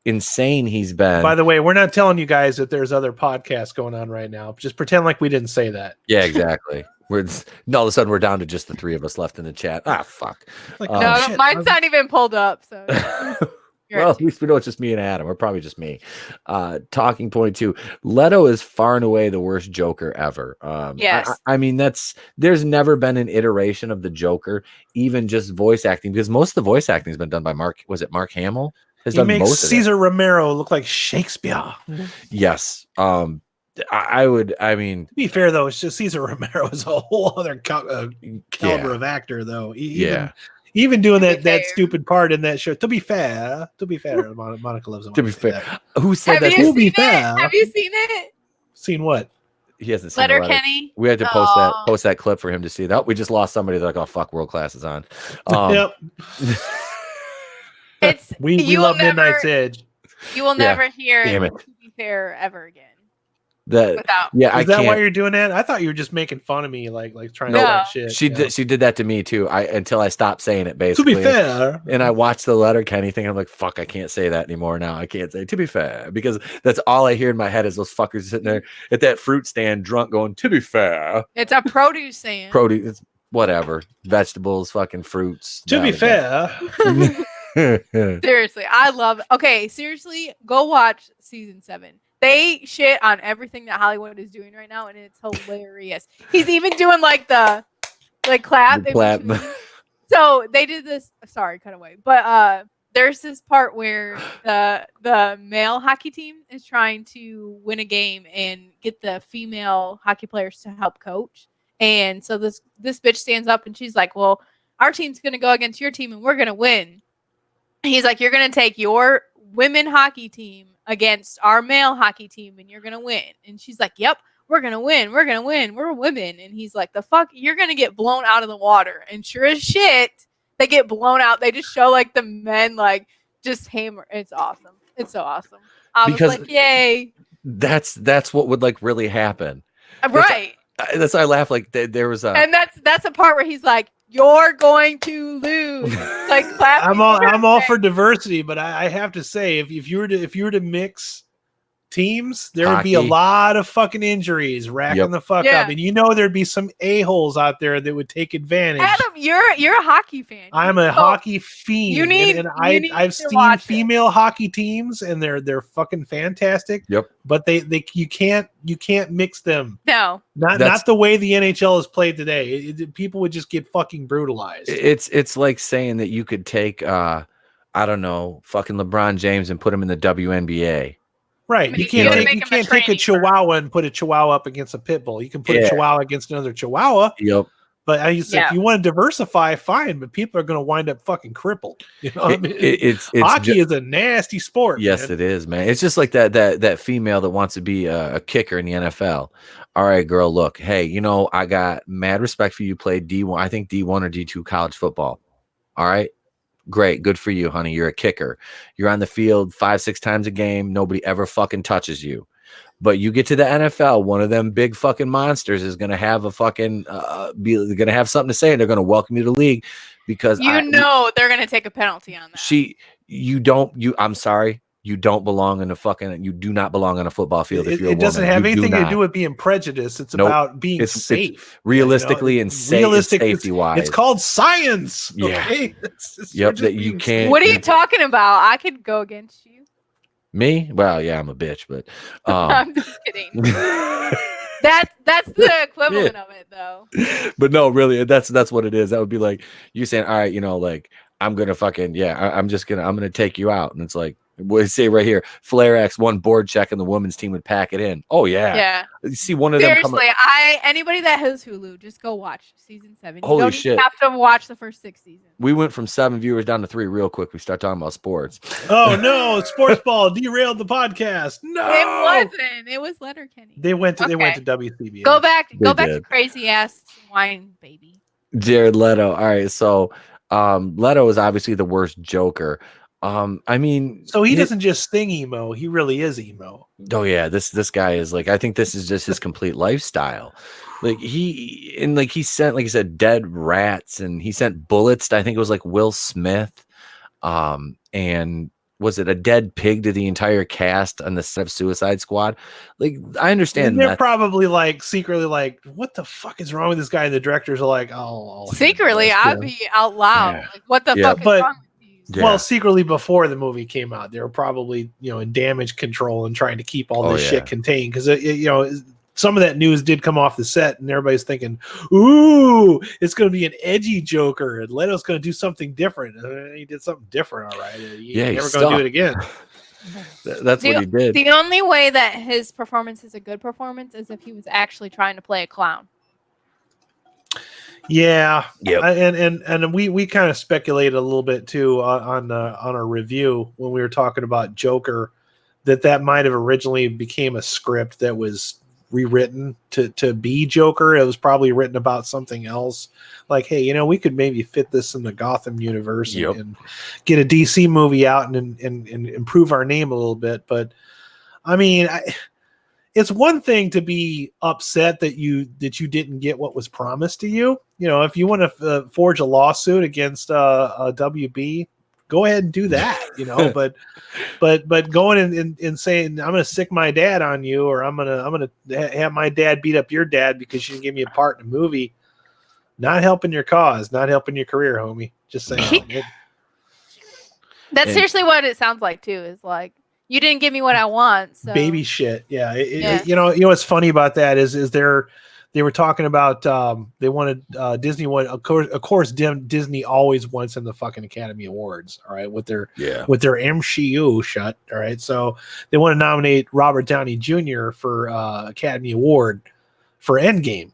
insane he's been. By the way, we're not telling you guys that there's other podcasts going on right now. Just pretend like we didn't say that. Yeah, exactly. All of a sudden we're down to just the 3 of us left in the chat. Fuck. Like, No, shit, mine's not even pulled up. So Well, at least we know it's just me and Adam, or probably just me. Talking point 2. Leto is far and away the worst Joker ever. Yes. I mean, there's never been an iteration of the Joker, even just voice acting, because most of the voice acting has been done by Mark. Was it Mark Hamill? has He done makes most of it. Cesar Romero look like Shakespeare. Yes. I would. I mean, To be fair, though, it's just Cesar Romero is a whole other caliber yeah, of actor, though. yeah. Even doing To be that fair. stupid part in that show. To be fair, Monica loves it. To when I be say fair, that. who said Have that? you To be seen fair. it? Have you seen it? Seen what? He hasn't seen the letter. Letterkenny. We had to Oh. post that clip for him to see that. We just lost somebody. They're like, oh fuck, world class is on. Yep. It's we you love will never, Midnight's Edge. You will Yeah. never hear Damn it. To Be Fair ever again. That Without. yeah, Is that why you're doing that? I thought you were just making fun of me, like trying to No. talk shit. She did that to me too. Until I stopped saying it To basically. be fair, And I watched the Letterkenny thing. I'm like, fuck, I can't say that anymore now. I can't say to be fair because that's all I hear in my head is those fuckers sitting there at that fruit stand drunk going, to be fair. It's a produce stand. Produce, it's whatever. Vegetables, fucking fruits. to be fair, Seriously, I love it. Okay, seriously, go watch season 7. They shit on everything that Hollywood is doing right now, and it's hilarious. He's even doing like the clap. The in clap. between. So they did this. Sorry, cut away. But there's this part where the male hockey team is trying to win a game and get the female hockey players to help coach. And so this bitch stands up and she's like, "Well, our team's gonna go against your team and we're gonna win." He's like, "You're gonna take your women hockey team against our male hockey team and you're gonna win." And she's like, "Yep, we're gonna win. We're gonna win. We're women." And he's like, "The fuck? You're gonna get blown out of the water." And sure as shit, they get blown out. They just show like the men like just hammer. It's awesome. It's so awesome. I was like, yay. That's what would like really happen. Right. That's why I laugh. Like there was a. And that's a part where he's like, "You're going to lose." Like clapping. I'm all for diversity, but I have to say, if you were to mix teams, there would be a Hockey. lot of fucking injuries racking the fuck Yeah. up, and you know there'd be some a-holes out there that would take advantage. Adam, you're a hockey fan. I'm a hockey fiend. you need- and you need I've to seen watch it. female hockey teams, and they're fucking fantastic. Yep. But you can't mix them. No. Not the way the NHL is played today. People would just get fucking brutalized. It's like saying that you could take I don't know, fucking LeBron James and put him in the WNBA. Right. But You you can't gotta take make you him a can't take a trainee chihuahua and put a chihuahua up against a pit bull. You can put a Yeah. chihuahua against another chihuahua. Yep. But if you want to diversify, fine. But people are going to wind up fucking crippled. You know what I mean? It's Hockey is a nasty sport. Yes, man. it is, man. It's just like that female that wants to be a kicker in the NFL. All right, girl, look, hey, I got mad respect for you. Played D1, I think D1 or D2 college football. All right, great, good for you, honey. You're a kicker. You're on the field 5-6 times a game. Nobody ever fucking touches you. But you get to the NFL, one of them big fucking monsters is going to have a fucking going to have something to say, and they're going to welcome you to the league because they're going to take a penalty on that. I'm sorry, you don't belong in you do not belong on a football field if you're a woman. It doesn't have anything to do with being prejudiced. It's about being safe. It's realistically and safety wise. It's called science. Yeah. Okay? Yep, that you can't. What are you talking about? I could go against you. Me? Well, yeah, I'm a bitch, but I'm just kidding. That's the equivalent of it, though. But no, really, that's what it is. That would be like you saying, all right, like I'm gonna fucking I'm gonna take you out, and it's like we say right here, Flair X one board check, and the women's team would pack it in. Oh yeah, yeah. You see one of them. Seriously, anybody that has Hulu, just go watch season 7. You Holy don't shit! even have to watch the first 6 seasons. We went from 7 viewers down to 3 real quick. We start talking about sports. Oh no, sports ball derailed the podcast. No, it wasn't. It was Letterkenny. They went to WCB. Go back to did. crazy ass wine, baby. Jared Leto. All right, so Leto is obviously the worst Joker. I mean, so he doesn't just sing emo; he really is emo. Oh yeah, this guy is like, I think this is just his complete lifestyle. Like he sent, like he said, dead rats, and he sent bullets to, I think it was like Will Smith, and was it a dead pig to the entire cast on the set of Suicide Squad? Like I understand and they're probably like secretly like, what the fuck is wrong with this guy? And the directors are like, oh, secretly, I'd be out loud. Yeah. Like, what the fuck is wrong with these? Yeah. Well, secretly before the movie came out, they were probably in damage control and trying to keep all this shit contained because some of that news did come off the set, and everybody's thinking, "Ooh, it's going to be an edgy Joker, and Leto's going to do something different." He did something different, all right. He's never going to do it again. That's what he did. The only way that his performance is a good performance is if he was actually trying to play a clown. Yeah, Yep. And we kind of speculated a little bit too on our review when we were talking about Joker, that might have originally became a script that was rewritten to be Joker. It was probably written about something else. Like, hey, we could maybe fit this in the Gotham universe and get a DC movie out and improve our name a little bit. But I mean, it's one thing to be upset that you didn't get what was promised to you. If you want to forge a lawsuit against a WB, go ahead and do that. But going and saying I'm going to sick my dad on you, or I'm going to have my dad beat up your dad because you didn't give me a part in a movie, not helping your cause, not helping your career, homie. Just saying. That's seriously what it sounds like too. Is like, you didn't give me what I want. So. Baby shit. Yeah. What's funny about that is they were talking about they wanted Disney wanted, of course Disney always wants in the fucking Academy Awards, all right, with their MCU shut, all right. So they want to nominate Robert Downey Jr. for Academy Award for Endgame,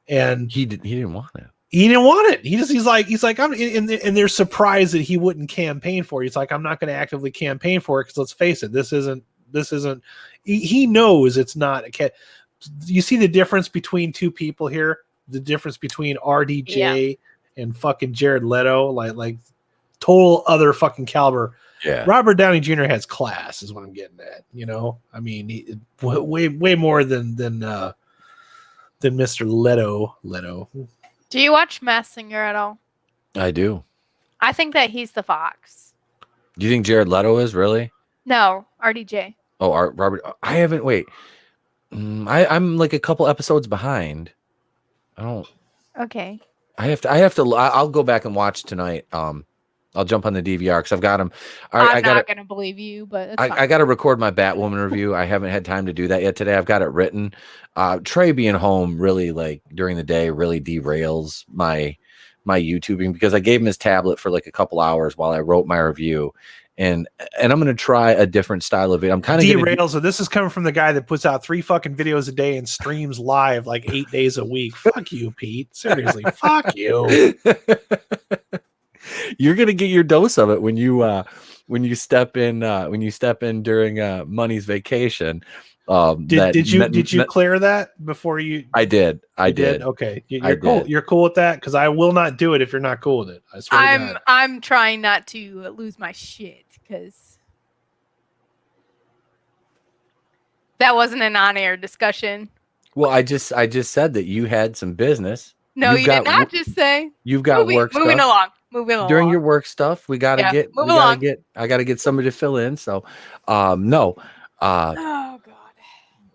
and he didn't want it. He didn't want it. He's like I'm and they're surprised that he wouldn't campaign for it. He's like, I'm not going to actively campaign for it because let's face it, this isn't. He knows it's not a cat. You see the difference between two people here. The difference between RDJ and fucking Jared Leto, like total other fucking caliber. Yeah. Robert Downey Jr. has class, is what I'm getting at. I mean, way more than Mr. Leto. Do you watch Masked Singer at all? I do. I think that he's the Fox. Do you think Jared Leto is really? No, RDJ. Oh, Robert. I haven't. Wait. I'm like a couple episodes behind. I don't. Okay. I have to. I'll go back and watch tonight. I'll jump on the DVR because I've got them. I'm not gonna believe you, but I got to record my Batwoman review. I haven't had time to do that yet today. I've got it written. Trey being home really, like, during the day really derails my YouTubing because I gave him his tablet for like a couple hours while I wrote my review. And I'm going to try a different style of it. I'm kind of derails. So this is coming from the guy that puts out 3 fucking videos a day and streams live like 8 days a week. Fuck you, Pete. Seriously, fuck you. You're gonna get your dose of it when you step in during Money's vacation. Did you clear that before you? I did. I did. Okay, you're cool. You're cool with that because I will not do it if you're not cool with it. I swear to God. I'm trying not to lose my shit because that wasn't an on-air discussion. Well, I just said that you had some business. No, you did not just say. You've got work stuff. Moving along. During your work stuff, I got to get somebody to fill in. So, no. Oh God.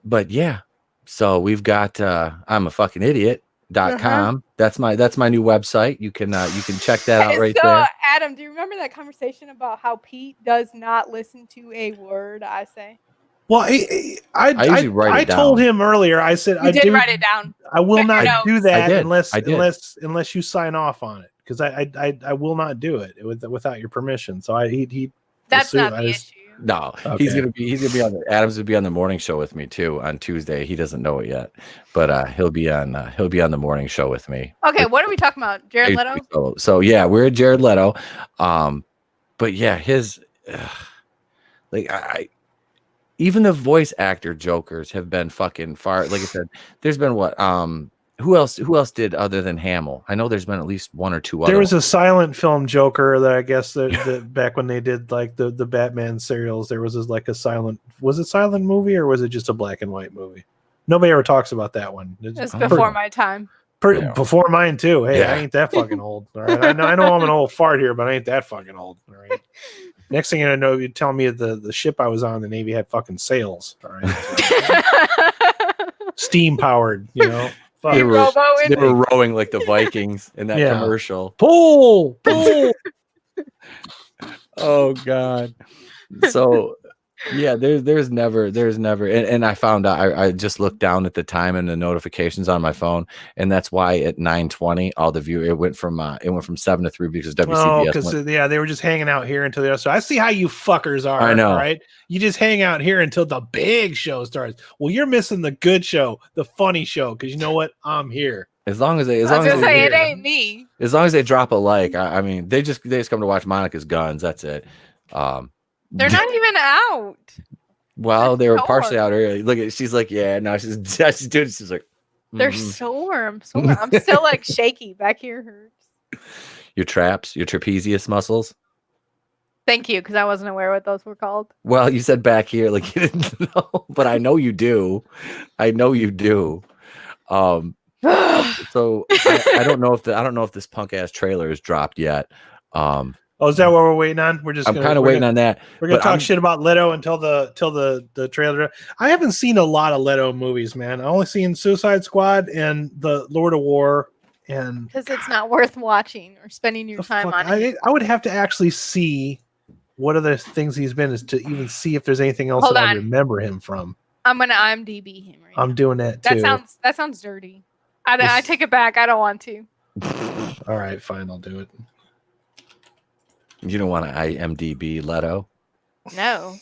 But yeah, so we've got I'm a fucking idiot.com. That's my new website. You can check that out right there. Adam, do you remember that conversation about how Pete does not listen to a word I say? Well, I usually write it down. told him earlier. I said I did write it down. I will not do that unless you sign off on it because I will not do it without your permission. So that's not the issue. No, okay. Adam's gonna be on the morning show with me too on Tuesday. He doesn't know it yet, but he'll be on the morning show with me. Okay, what are we talking about? Jared Leto? So yeah, we're at Jared Leto. But yeah, his even the voice actor Jokers have been fucking far. Like I said, there's been who else did other than Hamill? I know there's been at least 1 or 2 others. There was a silent film Joker that I guess that back when they did like the Batman serials, there was silent movie or was it just a black and white movie? Nobody ever talks about that one. It's before my time. Before mine too. Hey, I ain't that fucking old. All right. I know I'm an old fart here, but I ain't that fucking old. All right. Next thing I know, you tell me the ship I was on, the Navy had fucking sails. All right. Steam powered, They were rowing like the Vikings in that commercial. Pull. Oh God. So Yeah, there's never, and I found out, I just looked down at the time and the notifications on my phone, and that's why at 9:20 all the view it went from 7 to 3 because Oh, WCBS because went. they were just hanging out here until the other. So I see how you fuckers are. I know. All right, you just hang out here until the big show starts. Well, you're missing the good show, the funny show, because you know what? I'm here. As long as they, I was gonna say it ain't me. as long as they drop a like, I mean, they just come to watch Monica's guns. That's it. They're not even out. Well, they were They're partially sore. out early. Look at, she's like, yeah, no, she's doing. She's like, They're mhm. sore. I'm sore. I'm still like shaky. Back here hurts. Your traps, your trapezius muscles. Thank you, because I wasn't aware what those were called. Well, you said back here, like you didn't know, but I know you do. I know you do. So I don't know if this punk ass trailer is dropped yet. Oh, is that what we're waiting on? We're just. I'm kind of waiting on that. We're gonna but talk I'm- shit about Leto until the trailer. I haven't seen a lot of Leto movies, man. I only seen Suicide Squad and the Lord of War, and Because it's not worth watching or spending your the time fuck- on it. I would have to actually see what other things he's been is to even see if there's anything else Hold that I on. remember him from. I'm gonna IMDb him right I'm now. doing that too. That sounds dirty. I take it back. I don't want to. All right, fine, I'll do it. You don't want to IMDb Leto? No.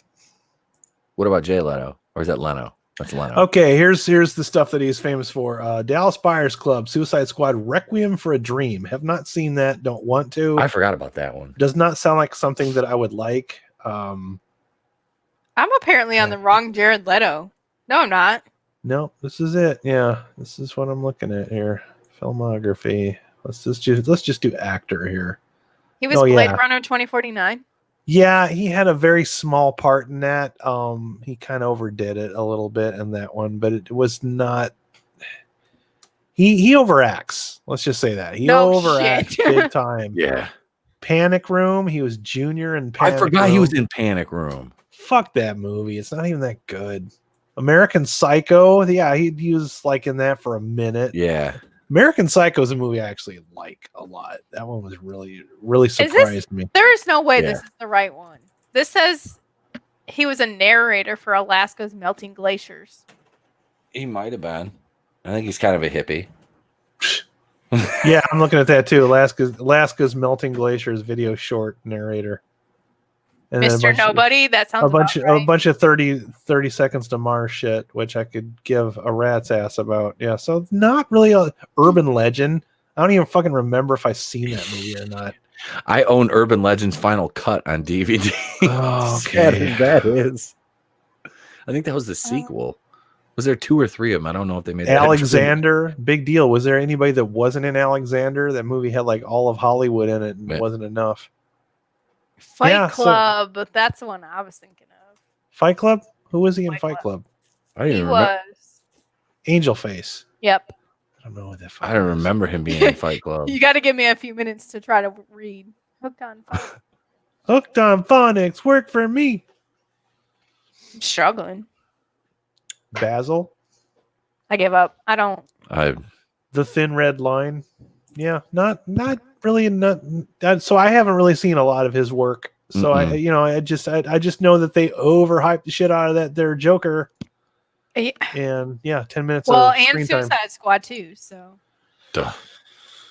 What about Jay Leto? Or is that Leno? That's Leno. Okay, here's the stuff that he's famous for. Dallas Buyers Club, Suicide Squad, Requiem for a Dream. Have not seen that. Don't want to. I forgot about that one. Does not sound like something that I would like. I'm apparently on the wrong Jared Leto. No, I'm not. No, this is it. Yeah, this is what I'm looking at here. Filmography. Let's just do actor here. He was Oh, Blade yeah. Runner 2049. Yeah, he had a very small part in that. He kind of overdid it a little bit in that one, but it was not. He overacts. Let's just say that he No overacts shit. big time. Yeah. Panic Room. He was Junior in Panic I forgot Room. he was in Panic Room. Fuck that movie. It's not even that good. American Psycho. Yeah, he was like in that for a minute. Yeah. American Psycho is a movie I actually like a lot. That one was really surprised me. There is no way Yeah. this is the right one. This says he was a narrator for Alaska's melting glaciers. He might have been. I think he's kind of a hippie. Yeah, I'm looking at that too. Alaska's melting glaciers video short narrator. And then Mr. Nobody. That sounds a bunch of 30 seconds to Mars shit, which I could give a rat's ass about. Yeah, so not really a urban legend. I don't even fucking remember if I seen that movie or not. I own Urban Legends Final Cut on DVD. Oh, Sad okay. as that is. I think that was the sequel. Was there 2 or 3 of them? I don't know if they made that. Alexander, big deal. Was there anybody that wasn't in Alexander? That movie had like all of Hollywood in it and Yeah. wasn't enough. Fight Yeah, so- Club. That's the one I was thinking of. Fight Club? Who was he in Fight Fight Club? I didn't He even remember. was. Angel Face. Yep. I don't know what that. I don't remember him being in Fight Club. You got to give me a few minutes to try to read. Hooked on Phonics. Hooked on Phonics, work for me. I'm struggling. Basil, I give up. I don't. The Thin Red Line. Yeah, not really. So I haven't really seen a lot of his work. So I just know that they overhyped the shit out of that their Joker. Yeah. And yeah, 10 minutes. Well, of and screen time. Suicide Squad too. So Duh.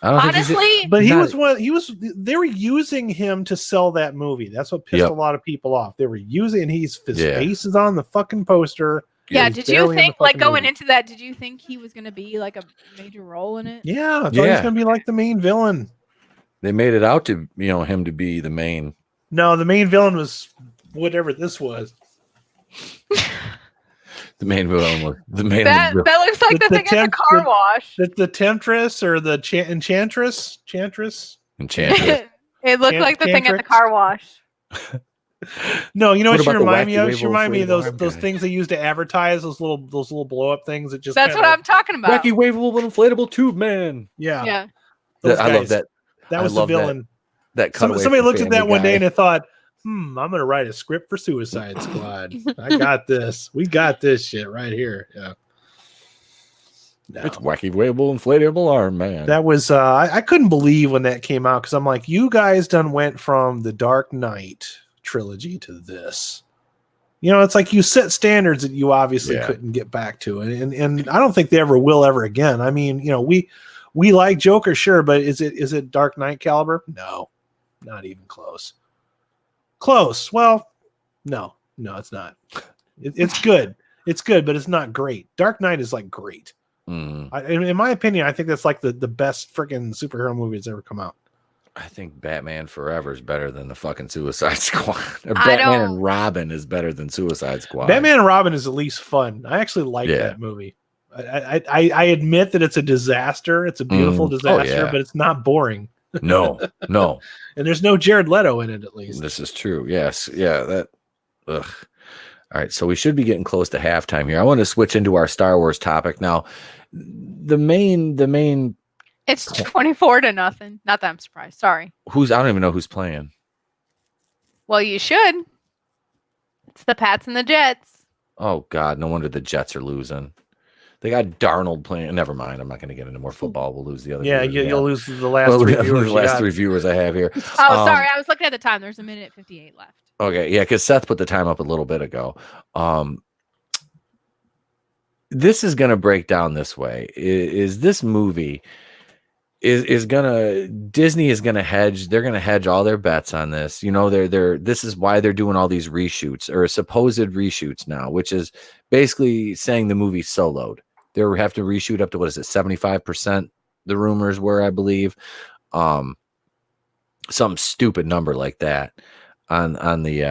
I don't think he's honestly, But he Not- was one. He was. They were using him to sell that movie. That's what pissed Yep. a lot of people off. They were using. And his Yeah. face is on the fucking poster. yeah. He's Did you barely in the think like fucking going movie. into that? Did you think he was going to be like a major role in it? Yeah, I thought he was Yeah. gonna be like the main villain. they made it out to him to be the main. No, the main villain was whatever this was. The main villain was the main. That looks like the thing at the car wash. The Temptress or the Enchantress? Enchantress. It looked like the thing at the car wash. No, you know What what she about the remind me wacky of? wave She remind me of inflatable arm those guy? things they use to advertise, those little blow up things that just That's what kinda- I'm talking about. Wacky waveable inflatable tube man. Yeah. Yeah. Those I love guys. that. That I was the love that. villain. That cutaway Somebody from looked at that Family one day Guy. and they thought, I'm gonna write a script for Suicide Squad. I got this. We got this shit right here. Yeah. No. It's wacky waveable inflatable arm man. That was I couldn't believe when that came out because I'm like, you guys done went from the Dark Knight trilogy to this. You know, it's like you set standards that you obviously Yeah. couldn't get back to, and I don't think they ever will ever again. I mean, you know, we like Joker, sure, but is it Dark Knight caliber? No, not even close. Close. Well, no, it's not. It's good. It's good, but it's not great. Dark Knight is like great. Mm. In my opinion, I think that's like the best freaking superhero movie that's ever come out. I think Batman Forever is better than the fucking Suicide Squad. Or I Batman don't- and Robin is better than Suicide Squad. Batman and Robin is at least fun. I actually like that movie. I admit that it's a disaster. It's a beautiful disaster, but it's not boring. No. And there's no Jared Leto in it, at least. This is true. Yes. Yeah. That. Ugh. All right. So we should be getting close to halftime here. I want to switch into our Star Wars topic now. The main. It's 24-0. Not that I'm surprised. Sorry. I don't even know who's playing. Well, you should. It's the Pats and the Jets. Oh God! No wonder the Jets are losing. They got Darnold playing. Never mind. I'm not going to get into more football. We'll lose the other. Yeah, viewers you'll lose the last three viewers. The last 3 viewers I have here. Oh, sorry. I was looking at the time. There's 1:58 left. Okay, yeah, because Seth put the time up a little bit ago. This is going to break down this way. Is this movie is gonna Disney is gonna hedge? They're gonna hedge all their bets on this. You know, this is why they're doing all these reshoots or supposed reshoots now, which is basically saying the movie's soloed. They have to reshoot up to 75%. The rumors were, I believe, some stupid number like that on the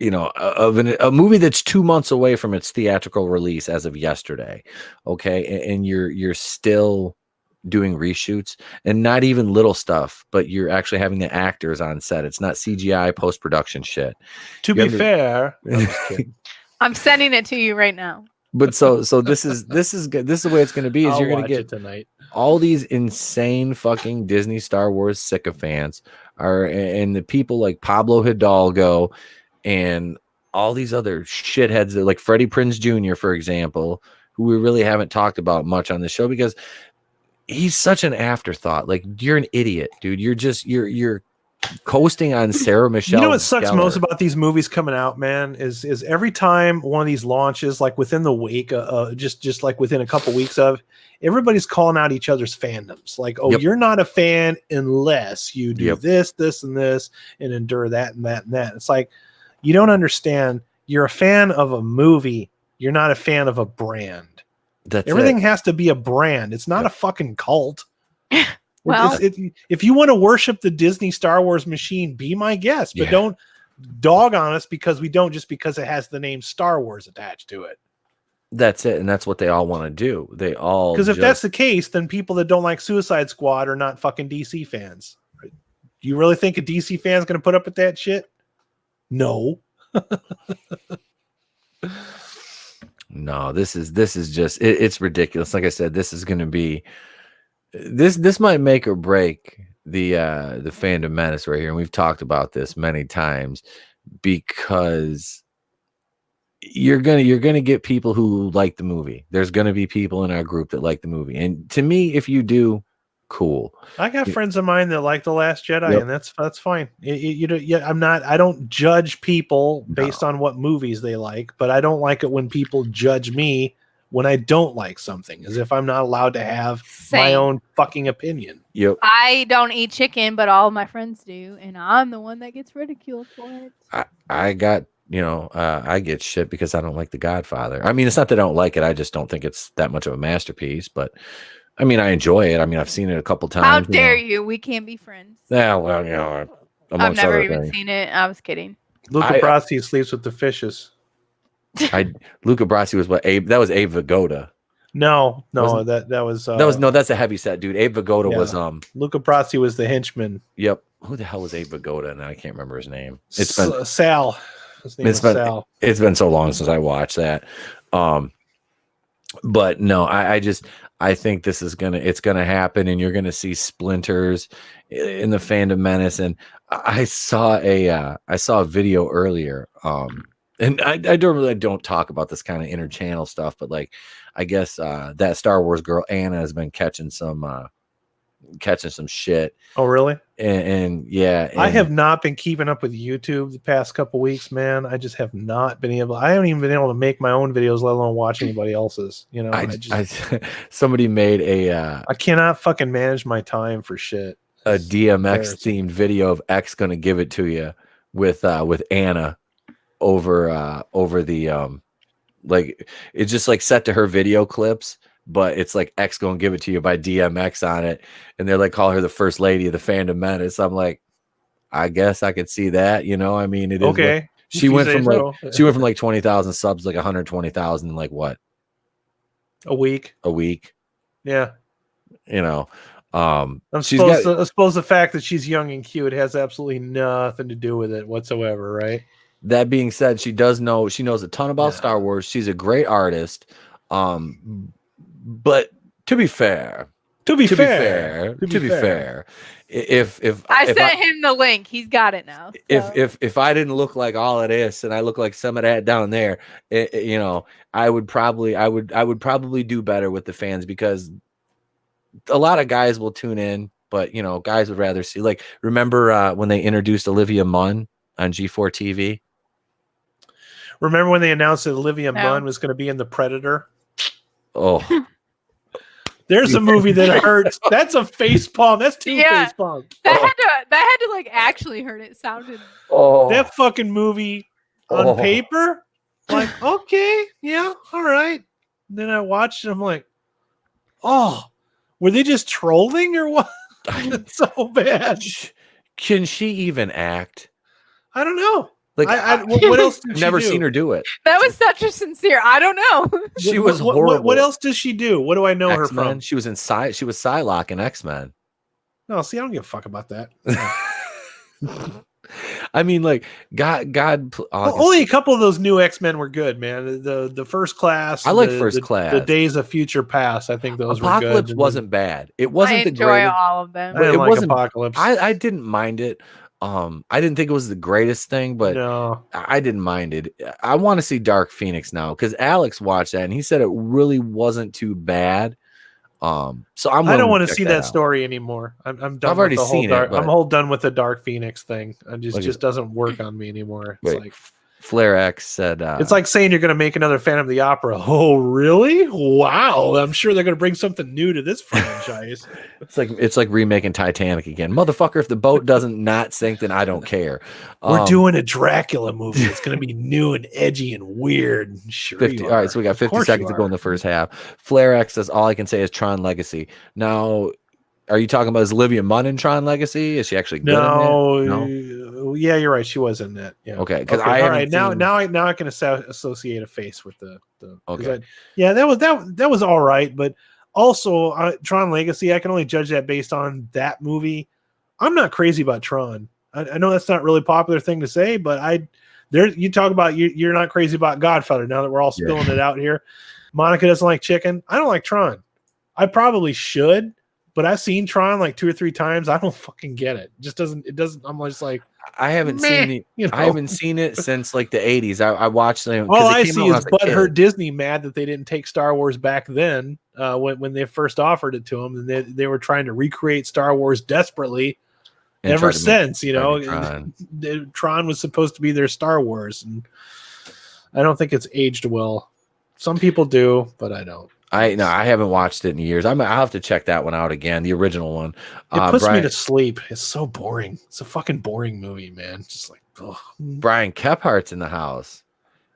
of a movie that's 2 months away from its theatrical release as of yesterday. Okay, and you're still doing reshoots, and not even little stuff, but you're actually having the actors on set. It's not CGI post-production shit. To be fair, I'm sending it to you right now. But so this is the way it's going to be. Is you're going to get tonight. All these insane fucking Disney Star Wars sycophants and the people like Pablo Hidalgo and all these other shitheads like Freddie Prinze Jr., for example, who we really haven't talked about much on the show because he's such an afterthought. Like, you're an idiot, dude. You're coasting on Sarah Michelle. You know what sucks Gellar. most about these movies coming out, man, is every time one of these launches, like within the week, just like within a couple weeks of, everybody's calling out each other's fandoms. Like, oh, you're not a fan unless you do this, and this, and endure that and that and that. It's like, you don't understand. You're a fan of a movie. You're not a fan of a brand. Everything has to be a brand. It's not a fucking cult. Well, if you want to worship the Disney Star Wars machine, be my guest, but don't dog on us because we don't, just because it has the name Star Wars attached to it. That's it, and that's what they all want to do. They all, because if that's the case, then people that don't like Suicide Squad are not fucking DC fans. Right? Do you really think a DC fan is going to put up with that shit? No. No, this is just it's ridiculous. Like I said, this is going to be this might make or break the fandom menace right here, and we've talked about this many times because you're gonna get people who like the movie. There's gonna be people in our group that like the movie, and to me, if you do, cool. I got friends of mine that like The Last Jedi, and that's fine. I don't judge people based on what movies they like, but I don't like it when people judge me when I don't like something, as if I'm not allowed to have my own fucking opinion. Yep. I don't eat chicken, but all my friends do, and I'm the one that gets ridiculed for it. I got, I get shit because I don't like The Godfather. I mean, it's not that I don't like it. I just don't think it's that much of a masterpiece, but I mean, I enjoy it. I mean, I've seen it a couple times. How dare you? We can't be friends. Yeah, well, I've never even seen it. I was kidding. Luca Brasi sleeps with the fishes. Luca Brasi was what? Abe? That was Abe Vigoda. No, that's a heavy set, dude. Abe Vigoda was Luca Brasi was the henchman. Yep. Who the hell was Abe Vigoda? And I can't remember his name. It's been Sal. His name was Sal. It's been so long since I watched that. But no, I think this is it's gonna happen, and you're gonna see splinters in the fandom menace. And I saw a video earlier. And I don't talk about this kind of interchannel stuff, but like, I guess that Star Wars girl Anna has been catching some catching some shit. Oh, really? And yeah, I have not been keeping up with YouTube the past couple weeks, man. I just have not been able. I haven't even been able to make my own videos, let alone watch anybody else's. You know, somebody made a I cannot fucking manage my time for shit. a It's DMX themed video of X gonna give it to you with Anna over the like it's just like set to her video clips, but it's like X gonna give it to you by DMX on it, and they're like call her the first lady of the fandom menace. I'm like, I guess I could see that, you know. I mean, it is okay. she went from like 20,000 subs, like 120,000 in like what? A week. A week. Yeah. You know. I suppose the fact that she's young and cute has absolutely nothing to do with it whatsoever, right? That being said, she knows a ton about Star Wars. She's a great artist. But to be fair, if I sent him the link, he's got it now. So. If I didn't look like all of this and I look like some of that down there, you know, I would probably do better with the fans, because a lot of guys will tune in, but you know, guys would rather see, like, remember when they introduced Olivia Munn on G4 TV? Remember when they announced that Olivia Munn was going to be in The Predator? Oh. There's a movie that hurts. That's a face palm. That's two face palms. That had to like actually hurt. It sounded. That fucking movie on paper, like, okay, yeah, all right. And then I watched it. I'm like, oh, were they just trolling or what? It's so bad. Can she even act? I don't know. Like, what else did she never do? seen her do it. That was such a sincere. I don't know. She was horrible. What else does she do? What do I know X-Men? her from? She was in She was Psylocke in X-Men. No, see, I don't give a fuck about that. I mean, like, God. Only a couple of those new X-Men were good, man. The First Class. I like First Class. The Days of Future Past. I think those Apocalypse were good. wasn't bad. It wasn't the greatest. I enjoy all of them. I didn't like Apocalypse. I didn't mind it. I didn't think it was the greatest thing, but no. I didn't mind it. I want to see Dark Phoenix now, because Alex watched that and he said it really wasn't too bad. So I don't want to see that story anymore. I'm done. I've already seen it. I'm all done with the Dark Phoenix thing. It just doesn't work on me anymore. It's like Flare X said, it's like saying you're going to make another Phantom of the Opera. Oh, really? Wow. I'm sure they're going to bring something new to this franchise. It's like remaking Titanic again. Motherfucker, if the boat doesn't not sink, then I don't care. We're doing a Dracula movie. It's going to be new and edgy and weird. Sure. 50, all right, so we got 50 seconds to go in the first half. Flare X says, all I can say is Tron Legacy. Now, are you talking about Olivia Munn in Tron Legacy? Is she actually good in that? No. Yeah, you're right. She was in that. Yeah. Okay. Because now I can associate a face with the okay. That was all right, but also Tron Legacy, I can only judge that based on that movie. I'm not crazy about Tron. I know that's not really a popular thing to say, but you talk about you're not crazy about Godfather. Now that we're all spilling it out here, Monica doesn't like chicken. I don't like Tron. I probably should. But I've seen Tron like 2 or 3 times. I don't fucking get it. It doesn't. I'm just like, I haven't seen it. You know? I haven't seen it since like the 80s. I watched them. All I see is butthurt Disney mad that they didn't take Star Wars back then when they first offered it to them, and they were trying to recreate Star Wars desperately. And ever since, Tron was supposed to be their Star Wars, and I don't think it's aged well. Some people do, but I don't. I haven't watched it in years. I'll have to check that one out again, the original one. It puts me to sleep. It's so boring. It's a fucking boring movie, man. Just like, ugh. Brian Kephart's in the house.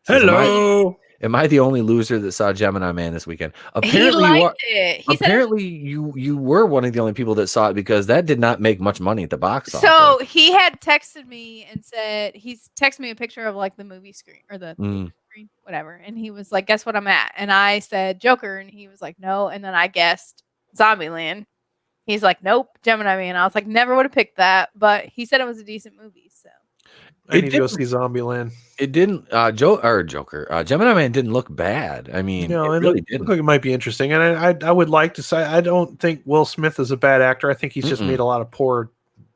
Hello. Am I the only loser that saw Gemini Man this weekend? Apparently, you were one of the only people that saw it, because that did not make much money at the box office. So he had texted me and said he's texted me a picture of like the movie screen or the screen, whatever, and he was like, "Guess what I'm at?" And I said Joker, and he was like, "No," and then I guessed Zombieland. He's like, "Nope, Gemini Man." I was like, "Never would have picked that," but he said it was a decent movie, so. I need to go see Zombieland. It didn't. Joker. Gemini Man didn't look bad. I mean, it really didn't. Looked like it might be interesting, and I would like to say I don't think Will Smith is a bad actor. I think he's just made a lot of poor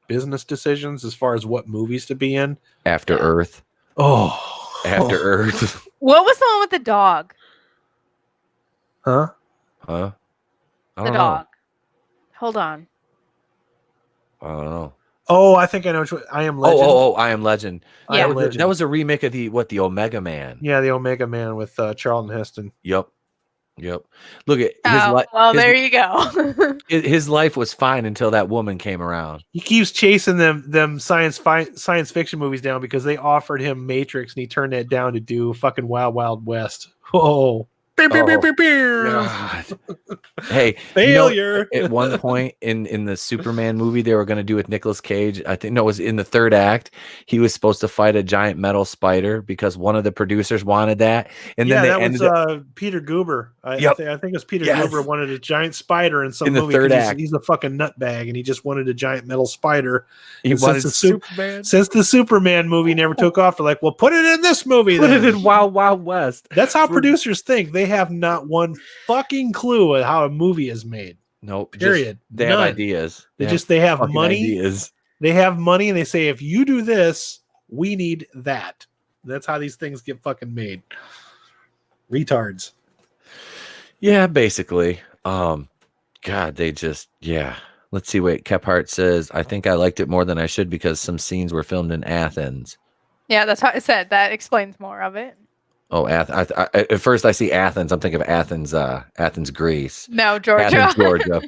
business decisions as far as what movies to be in. After Earth. After Earth. What was the one with the dog? Huh? I don't the dog. know. Hold on. I don't know. Oh, I think I know. I Am Legend. Oh, I Am Legend. I Am Legend. That was a remake of the Omega Man. Yeah, the Omega Man with Charlton Heston. Yep. Look at there you go. his life was fine until that woman came around. He keeps chasing them science fiction movies down because they offered him Matrix and he turned that down to do fucking Wild Wild West. Oh. God. Hey, failure. At one point in the Superman movie they were going to do with Nicolas Cage, I think it was in the third act, he was supposed to fight a giant metal spider because one of the producers wanted that. And then that was Peter Goober. I think it was Peter Goober wanted a giant spider in some movie. Third act. He's a fucking nutbag and he just wanted a giant metal spider. He wanted Superman. Since the Superman movie never took off, they're like, well, put it in this movie. Put it in Wild Wild West. That's how producers think. They have not one fucking clue at how a movie is made. Nope. Period. They have ideas. They have money. Ideas. They have money and they say, if you do this, we need that. That's how these things get fucking made. Retards. Yeah, basically. God, they just, Let's see what Kephart says. I think I liked it more than I should because some scenes were filmed in Athens. Yeah, that's how I said. That explains more of it. Oh, at first I see Athens. I'm thinking of Athens, Greece. No, Georgia. Athens, Georgia.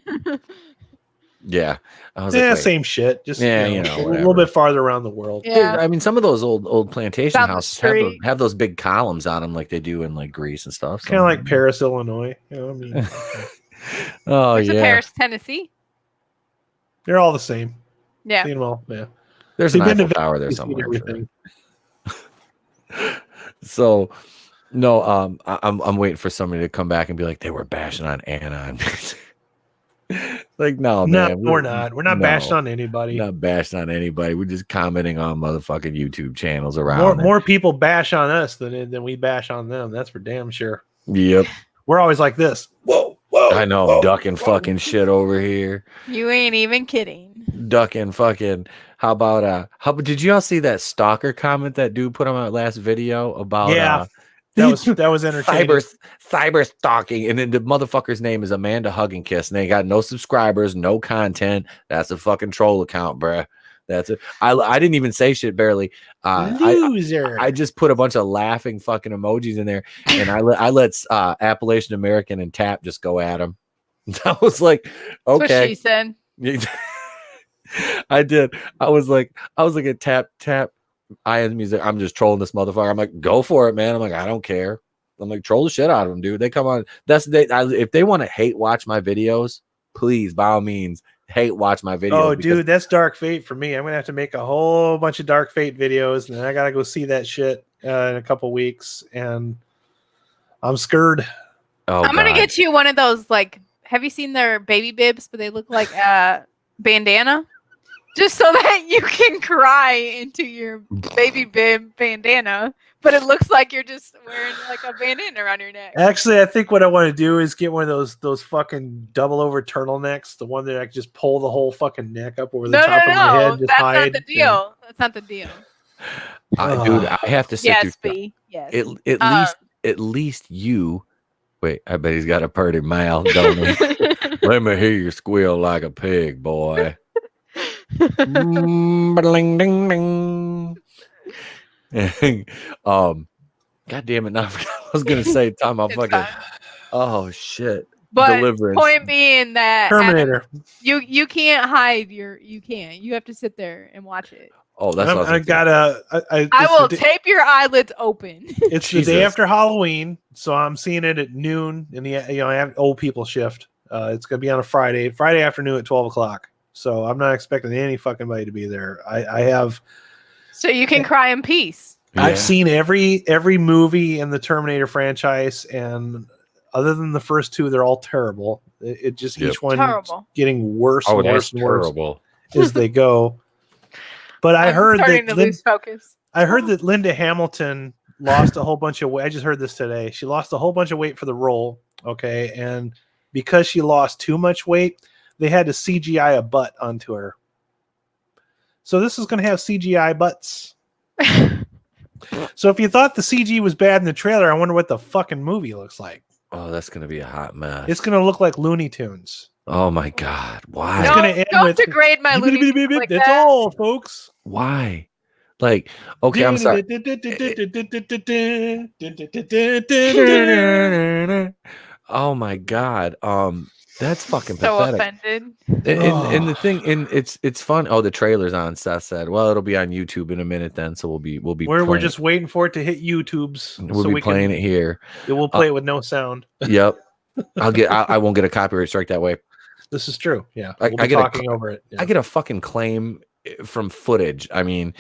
Yeah. I was like, same shit. Just a little bit farther around the world. Yeah. I mean, some of those old plantation Down the houses street. have those big columns on them like they do in like Greece and stuff. Kind of like Paris, Illinois. I mean, oh, There's yeah. a Paris, Tennessee. They're all the same. Yeah. There's an Eiffel Tower there somewhere. So, no, I'm waiting for somebody to come back and be like, they were bashing on Anna. Like, no, man. We're not. We're not bashing on anybody. Not bashing on anybody. We're just commenting on motherfucking YouTube channels around. More people bash on us than we bash on them. That's for damn sure. Yep. We're always like this. Whoa. I know. I'm ducking fucking shit over here. You ain't even kidding. Ducking fucking. How about did you all see that stalker comment that dude put on my last video about that was entertaining. Cyber stalking, and then the motherfucker's name is Amanda Hugginkiss, and they got no subscribers, no content. That's a fucking troll account, bruh. That's it. I didn't even say shit barely. Loser. I just put a bunch of laughing fucking emojis in there, and I let Appalachian American and Tap just go at him. I was like, okay. That's what she said. I did. I was like at Tap. Music. I'm just trolling this motherfucker. I'm like, go for it, man. I'm like, I don't care. I'm like, troll the shit out of them, dude. They come on. If they want to hate watch my videos, please, by all means, hate watch my videos. Oh, dude, that's Dark Fate for me. I'm gonna have to make a whole bunch of Dark Fate videos, and then I gotta go see that shit in a couple weeks, and I'm scared. Oh, I'm gonna get you one of those. Like, have you seen their baby bibs? But they look like bandana. Just so that you can cry into your baby bib bandana, but it looks like you're just wearing like a bandana around your neck. Actually, I think what I want to do is get one of those fucking double over turtlenecks, the one that I can just pull the whole fucking neck up over the top of my head. That's not the deal. That's not the deal. Dude, I have to sit through. Yes. At least you. Wait, I bet he's got a pretty mouth, don't he? Let me hear you squeal like a pig, boy. Ding, ding, ding. God damn it! Now I forgot what I was gonna say. Time I fucking. Oh shit! But Deliverance. point being that Terminator. You can't hide you can't. You have to sit there and watch it. Oh, that's what I will tape your eyelids open. It's the day after Halloween, so I'm seeing it at noon in the I have old people shift. It's gonna be on a Friday afternoon at 12:00. So I'm not expecting any fucking body to be there. I have. So you can cry in peace. Yeah. I've seen every movie in the Terminator franchise, and other than the first two, they're all terrible. It just each one getting worse and worse and worse as they go. But I heard that Linda Hamilton lost a whole bunch of weight. I just heard this today. She lost a whole bunch of weight for the role. Okay, and because she lost too much weight, they had to CGI a butt onto her. So this is going to have CGI butts. So if you thought the CG was bad in the trailer, I wonder what the fucking movie looks like. Oh, that's going to be a hot mess. It's going to look like Looney Tunes. Oh my God. Why? It's gonna end Don't with degrade my Looney Tunes like That's that. all, folks. Why? Like, okay, I'm sorry. Oh my God. That's fucking So pathetic. offended. And the thing, and it's fun. Oh, the trailer's on. Seth said, "Well, it'll be on YouTube in a minute then, so we'll be We're playing, just waiting for it to hit YouTube's we'll so be we playing can it here." we'll play it with no sound. Yep. I won't get a copyright strike that way. This is true. Yeah, I, we'll I be get talking a over it. I Yeah. get a fucking claim from footage. I mean,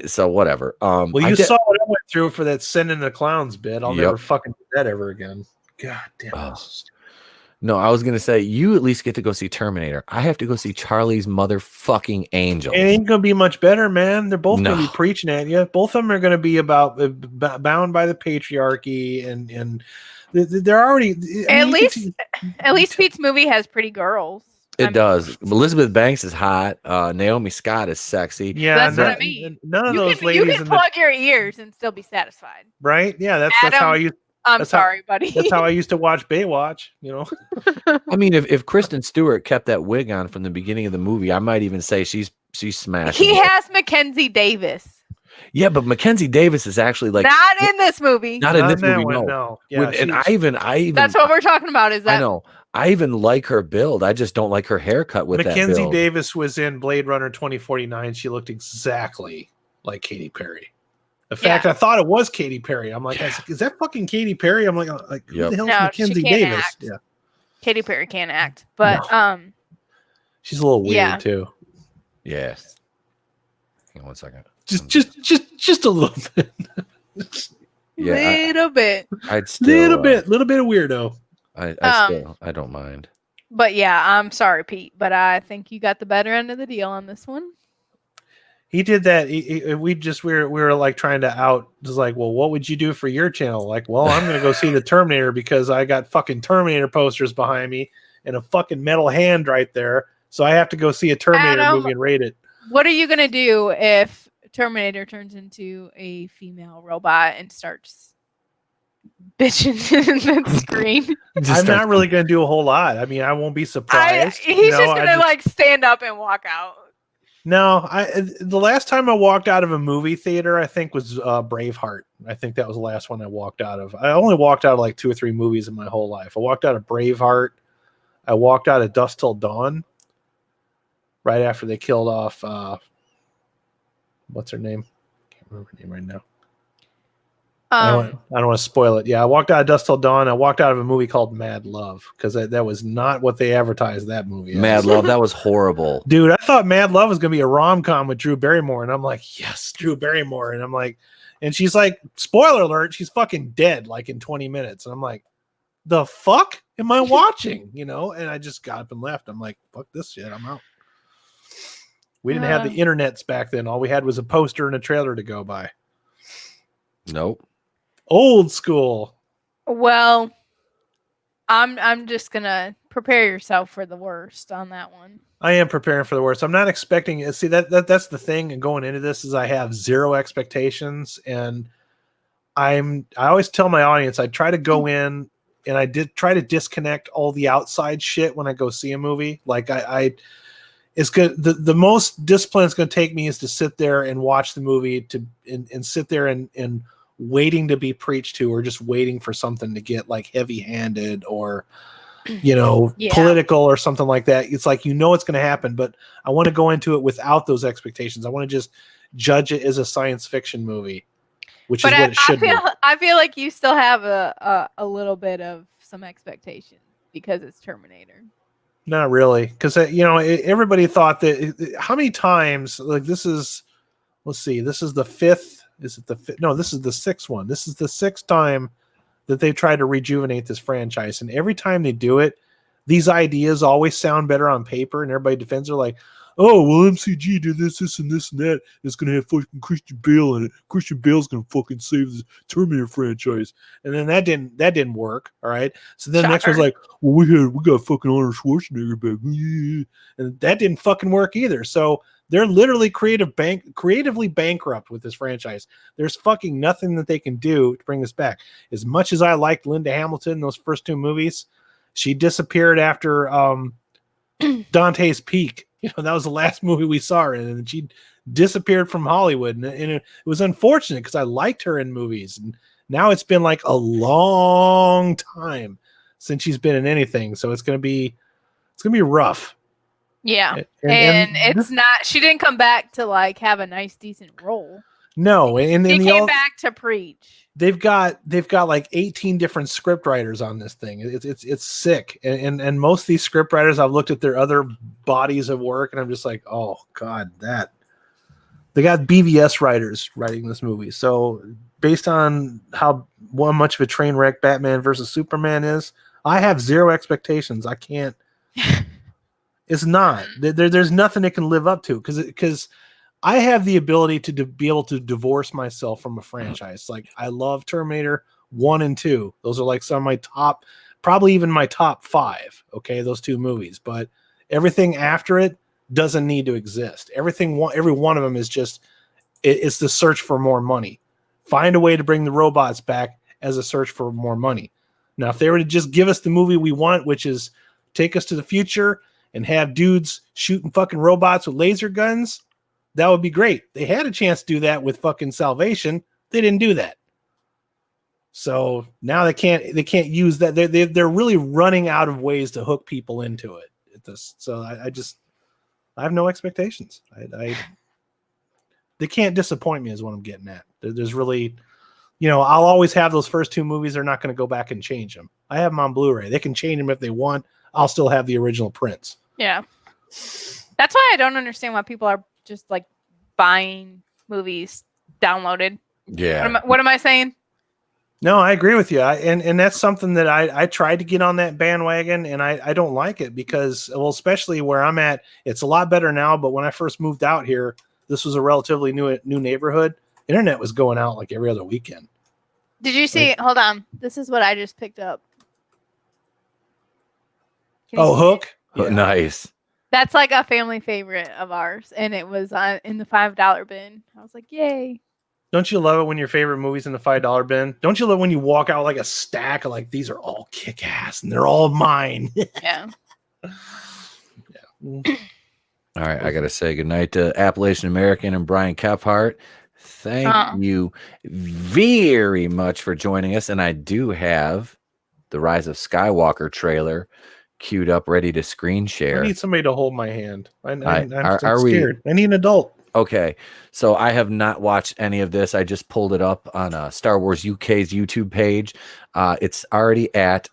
so whatever. Well, I you did. saw what I went through for that sending the clowns bit. I'll Yep. never fucking do that ever again. God damn it. Oh. No, I was gonna say you at least get to go see Terminator. I have to go see Charlie's motherfucking Angels. It ain't gonna be much better, man. They're both gonna be No. preaching at you. Both of them are gonna be about bound by the patriarchy, and they're already. I mean, At least Pete's movie has pretty girls. It does. Elizabeth Banks is hot. Naomi Scott is sexy. Yeah, That's what I mean. None of You those can ladies in plug your ears and still be satisfied. right. Yeah, that's how I used. I'm That's sorry, buddy. That's how I used to watch Baywatch. You know. I mean, if Kristen Stewart kept that wig on from the beginning of the movie, I might even say she's smashing. He has Mackenzie Davis. Yeah, but Mackenzie Davis is actually like not in this movie. Not in this that movie. one, No. no. Yeah, And I even that's what we're talking about. Is that I know. I even like her build. I just don't like her haircut with that Mackenzie build. Davis was in Blade Runner 2049. She looked exactly like Katy Perry. In fact, I thought it was Katy Perry. I'm like, is that fucking Katy Perry? I'm like, who the hell's Mackenzie Davis? Act. Yeah, Katy Perry can't act, but she's a little weird too. Yeah. Hang on 1 second. Just a little bit. Little bit. I'd still little bit of weirdo. I don't mind. But yeah, I'm sorry, Pete, but I think you got the better end of the deal on this one. He did that. We were like trying to out. Just like, well, what would you do for your channel? Like, well, I'm gonna go see the Terminator because I got fucking Terminator posters behind me and a fucking metal hand right there. So I have to go see a Terminator movie and rate it. What are you gonna do if Terminator turns into a female robot and starts bitching in the screen? I'm not really gonna do a whole lot. I mean, I won't be surprised. He's just gonna like stand up and walk out. No, the last time I walked out of a movie theater, I think was Braveheart. I think that was the last one I walked out of. I only walked out of like 2 or 3 movies in my whole life. I walked out of Braveheart. I walked out of Dusk Till Dawn. Right after they killed off, what's her name? Can't remember her name right now. I don't want to spoil it. Yeah, I walked out of Dusk Till Dawn. I walked out of a movie called Mad Love because that was not what they advertised that movie as. Mad Love, that was horrible. Dude, I thought Mad Love was going to be a rom-com with Drew Barrymore. And I'm like, yes, Drew Barrymore. And I'm like, and she's like, spoiler alert, she's fucking dead like in 20 minutes. And I'm like, the fuck am I watching? You know? And I just got up and left. I'm like, fuck this shit. I'm out. We didn't have the internets back then. All we had was a poster and a trailer to go by. Nope. Old school. Well, I'm just gonna prepare yourself for the worst on that one. I am preparing for the worst. I'm not expecting it. See, that's the thing. And going into this is I have zero expectations, and I always tell my audience I try to go in and I did try to disconnect all the outside shit when I go see a movie. Like it's good. The most discipline it's going to take me is to sit there and watch the movie and sit there and waiting to be preached to, or just waiting for something to get like heavy handed or, political or something like that. It's like, it's going to happen, but I want to go into it without those expectations. I want to just judge it as a science fiction movie, which is what it should be. I feel like you still have a little bit of some expectation because it's Terminator. Not really, because everybody thought that. How many times? Like this is, let's see, this is the 5th. Is it the 5th? No, this is the 6th one. This is the 6th time that they tried to rejuvenate this franchise, and every time they do it, these ideas always sound better on paper, and everybody defends. They're like, "Oh, well, MCG did this, and this, and that. It's gonna have fucking Christian Bale in it. Christian Bale's gonna fucking save the Terminator franchise." And then that didn't work. All right. So then the next one's like, "Well, we got fucking Arnold Schwarzenegger back," and that didn't fucking work either. So they're literally creatively bankrupt with this franchise. There's fucking nothing that they can do to bring this back. As much as I liked Linda Hamilton in those first 2 movies, she disappeared after Dante's Peak. That was the last movie we saw her in, and she disappeared from Hollywood, and it was unfortunate because I liked her in movies, and now it's been like a long time since she's been in anything, so it's gonna be rough. Yeah, And it's not. She didn't come back to like have a nice, decent role. No, and she came back to preach. They've got like 18 different script writers on this thing. It's sick, and most of these script writers, I've looked at their other bodies of work, and I'm just like, oh god, that they got BVS writers writing this movie. So based on how much of a train wreck Batman versus Superman is, I have zero expectations. I can't. It's not. There's nothing it can live up to because I have the ability to be able to divorce myself from a franchise. Like I love Terminator 1 and 2. Those are like some of my top, probably even my top 5. Okay, those 2 movies. But everything after it doesn't need to exist. Every one of them is just it's the search for more money. Find a way to bring the robots back as a search for more money. Now, if they were to just give us the movie we want, which is take us to the future and have dudes shooting fucking robots with laser guns, that would be great. They had a chance to do that with fucking Salvation. They didn't do that. So now they can't use that. They're really running out of ways to hook people into it. So I have no expectations. They can't disappoint me is what I'm getting at. There's really, I'll always have those first 2 movies. They're not going to go back and change them. I have them on Blu-ray. They can change them if they want. I'll still have the original prints. Yeah. That's why I don't understand why people are just like buying movies downloaded. Yeah. What am I saying? No, I agree with you. And that's something that I tried to get on that bandwagon, and I don't like it because, well, especially where I'm at, it's a lot better now. But when I first moved out here, this was a relatively new neighborhood. Internet was going out like every other weekend. Did you see? Hold on. This is what I just picked up. Hook? Yeah. Nice. That's like a family favorite of ours, and it was in the $5 bin. I was like, yay. Don't you love it when your favorite movie's in the $5 bin? Don't you love when you walk out with like a stack of like, these are all kick-ass and they're all mine? Yeah. Yeah. All right, I got to say goodnight to Appalachian American and Brian Kephart. Thank you very much for joining us. And I do have the Rise of Skywalker trailer queued up, ready to screen share. I need somebody to hold my hand. I'm are scared. I need an adult. Okay, so I have not watched any of this. I just pulled it up on Star Wars UK's YouTube page. It's already at,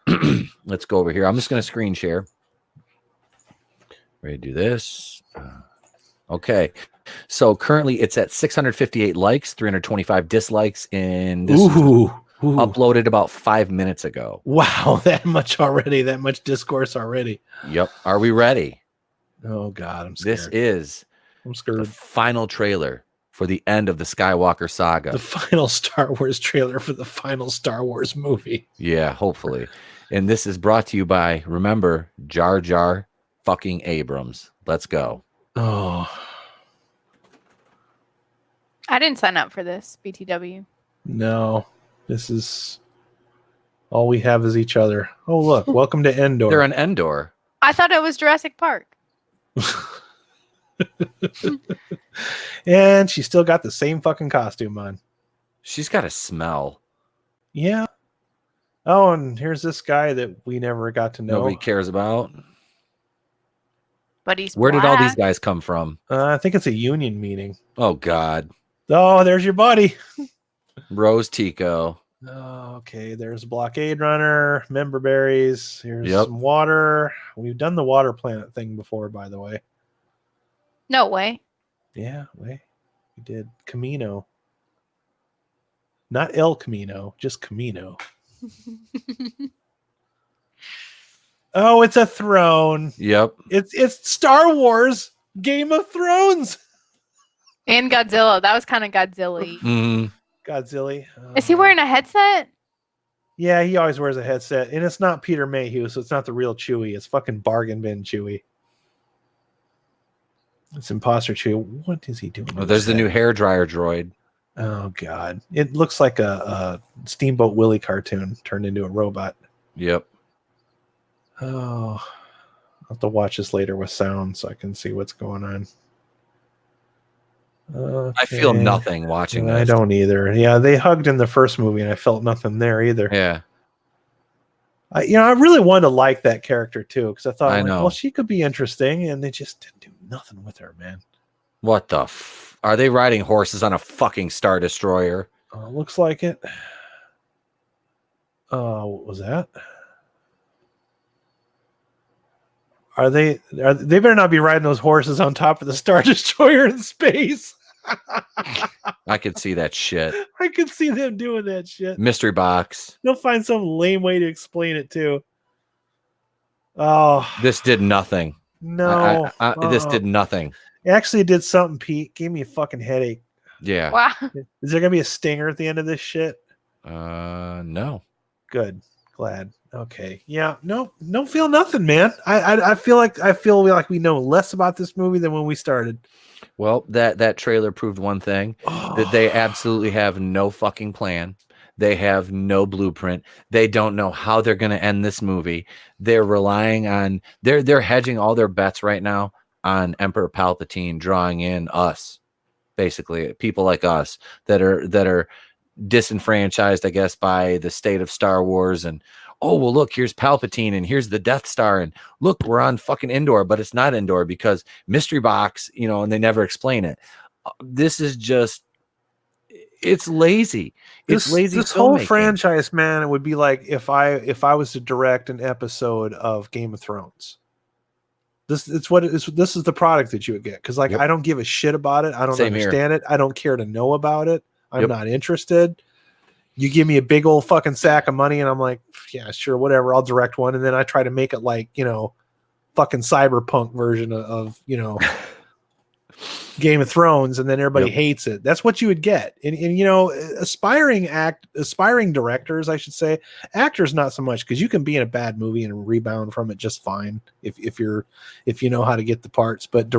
let's go over here. I'm just going to screen share. Ready to do this. Okay, so currently it's at 658 likes, 325 dislikes, and this was uploaded about 5 minutes ago. Wow, that much already, that much discourse already. Yep. Are we ready? Oh, God, I'm scared. This is I'm scared. The final trailer for the end of the Skywalker saga. The final Star Wars trailer for the final Star Wars movie. Yeah, hopefully. And this is brought to you by, remember, Jar Jar fucking Abrams. Let's go. Oh. I didn't sign up for this, BTW. No. This is all we have is each other. Oh, look. Welcome to Endor. They're on Endor. I thought it was Jurassic Park. And she still got the same fucking costume on. She's got a smell. Yeah. Oh, and here's this guy that we never got to know. Nobody cares about. But he's Where black. did all these guys come from? I think it's a union meeting. Oh, God. Oh, there's your buddy. Rose Tico. Oh, okay. There's a blockade runner, member berries. Here's some water. We've done the water planet thing before, by the way. No way. Yeah, we did Camino. Not El Camino, just Camino. Oh, it's a throne. Yep. It's Star Wars, Game of Thrones. And Godzilla. That was kind of Godzilla. Mm-hmm. Godzilla. Is he wearing a headset? Yeah, he always wears a headset. And it's not Peter Mayhew, so it's not the real Chewie. It's fucking bargain bin Chewie. It's imposter Chewie. What is he doing? Oh, there's the new hairdryer droid. Oh, God. It looks like a Steamboat Willie cartoon turned into a robot. Yep. Oh, I'll have to watch this later with sound so I can see what's going on. I feel Okay. nothing watching I this. don't either. Yeah, they hugged in the first movie, and I felt nothing there either. Yeah, I really wanted to like that character too, because I thought, I like, know. well, she could be interesting, and they just didn't do nothing with her, man. What the are they riding horses on a fucking Star Destroyer? Looks like it. What was that? They better not be riding those horses on top of the Star Destroyer in space. I could see that shit. I could see them doing that shit. Mystery box. They'll find some lame way to explain it too. Oh, This did nothing. no. This did nothing. It actually did something, Pete. Gave me a fucking headache. Yeah. Wow. Is there gonna be a stinger at the end of this shit? No. Good. Glad. Okay. Yeah. No. Don't feel nothing, man. I feel like we know less about this movie than when we started. Well, that trailer proved one thing, that they absolutely have no fucking plan. They have no blueprint. They don't know how they're going to end this movie. They're relying on they're hedging all their bets right now on Emperor Palpatine drawing in us, basically people like us that are disenfranchised, I guess, by the state of Star Wars. And oh well, look, here's Palpatine and here's the Death Star, and look, we're on fucking Endor, but it's not Endor because mystery box, and they never explain it. This is just, it's lazy. It's lazy. This whole filmmaking. franchise, man, it would be like if I was to direct an episode of Game of Thrones. This is the product that you would get, because Yep. I don't give a shit about it. I don't Same understand it. I don't care to know about it. I'm Yep. not interested. You give me a big old fucking sack of money, and I'm like, yeah, sure, whatever. I'll direct one, and then I try to make it like fucking cyberpunk version of Game of Thrones, and then everybody hates it. That's what you would get. And aspiring directors, I should say, actors not so much, because you can be in a bad movie and rebound from it just fine if you know how to get the parts. But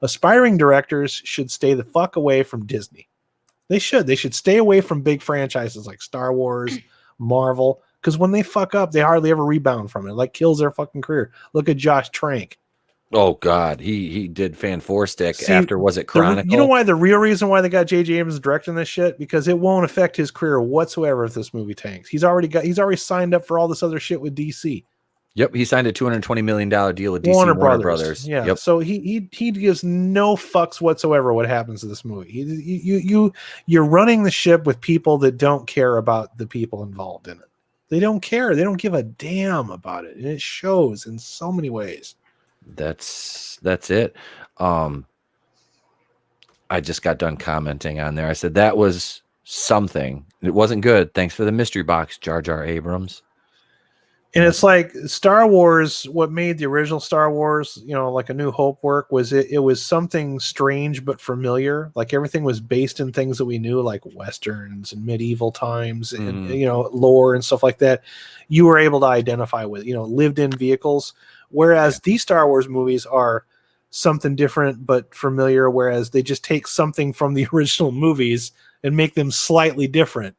aspiring directors should stay the fuck away from Disney. They should stay away from big franchises like Star Wars, Marvel, because when they fuck up, they hardly ever rebound from it. It like kills their fucking career. Look at Josh Trank. Oh God, he did Fan Four Stick after, was it Chronicle? You know why? The real reason why they got J.J. Abrams directing this shit, because it won't affect his career whatsoever if this movie tanks. He's already signed up for all this other shit with DC. Yep, he signed a $220 million deal with DC Warner Brothers. Yeah. Yep. So he gives no fucks whatsoever what happens to this movie. You're running the ship with people that don't care about the people involved in it. They don't care. They don't give a damn about it, and it shows in so many ways. That's it. I just got done commenting on there. I said that was something. It wasn't good. Thanks for the mystery box, Jar Jar Abrams. And it's like Star Wars, what made the original Star Wars, like A New Hope work, was it was something strange but familiar. Like everything was based in things that we knew, like Westerns and medieval times and, lore and stuff like that. You were able to identify with, lived in vehicles. Whereas these Star Wars movies are something different but familiar, whereas they just take something from the original movies and make them slightly different.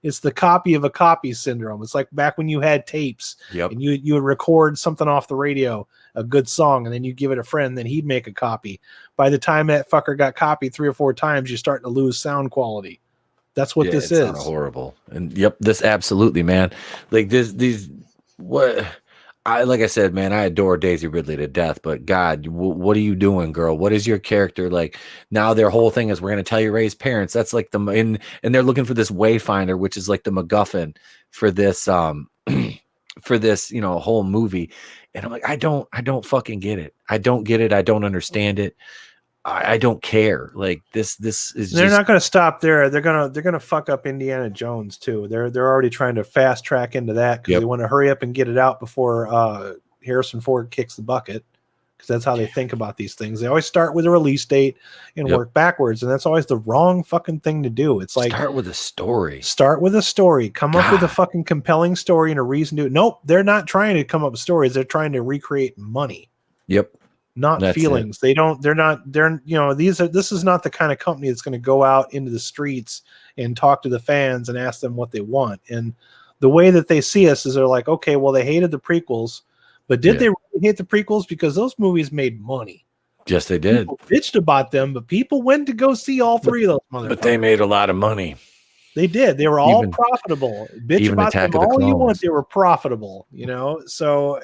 It's the copy of a copy syndrome. It's like back when you had tapes and you would record something off the radio, a good song, and then you give it a friend, then he'd make a copy. By the time that fucker got copied 3 or 4 times, you're starting to lose sound quality. That's what this is. It's horrible. And this absolutely, man. Like like I said, man, I adore Daisy Ridley to death, but God, what are you doing, girl? What is your character like? Now their whole thing is we're going to tell you Ray's parents. That's like and they're looking for this Wayfinder, which is like the MacGuffin for this for this whole movie. And I'm like, I don't fucking get it. I don't get it. I don't understand it. I don't care. Like this is. They're not going to stop there. They're gonna fuck up Indiana Jones too. They're already trying to fast track into that because they want to hurry up and get it out before Harrison Ford kicks the bucket. Because that's how they think about these things. They always start with a release date and work backwards, and that's always the wrong fucking thing to do. It's like start with a story. Come up with a fucking compelling story and a reason to. Nope, they're not trying to come up with stories. They're trying to recreate money. Yep. Not that's feelings. This is not the kind of company that's going to go out into the streets and talk to the fans and ask them what they want. And the way that they see us is they're like, okay, well, they hated the prequels, But did they really hate the prequels? Because those movies made money. Yes, they did. People bitched about them, but people went to go see all three of those motherfuckers. But they made a lot of money. They did. They were all profitable. Bitch even about Attack them of the all you Clones. want. They were profitable, you know. So,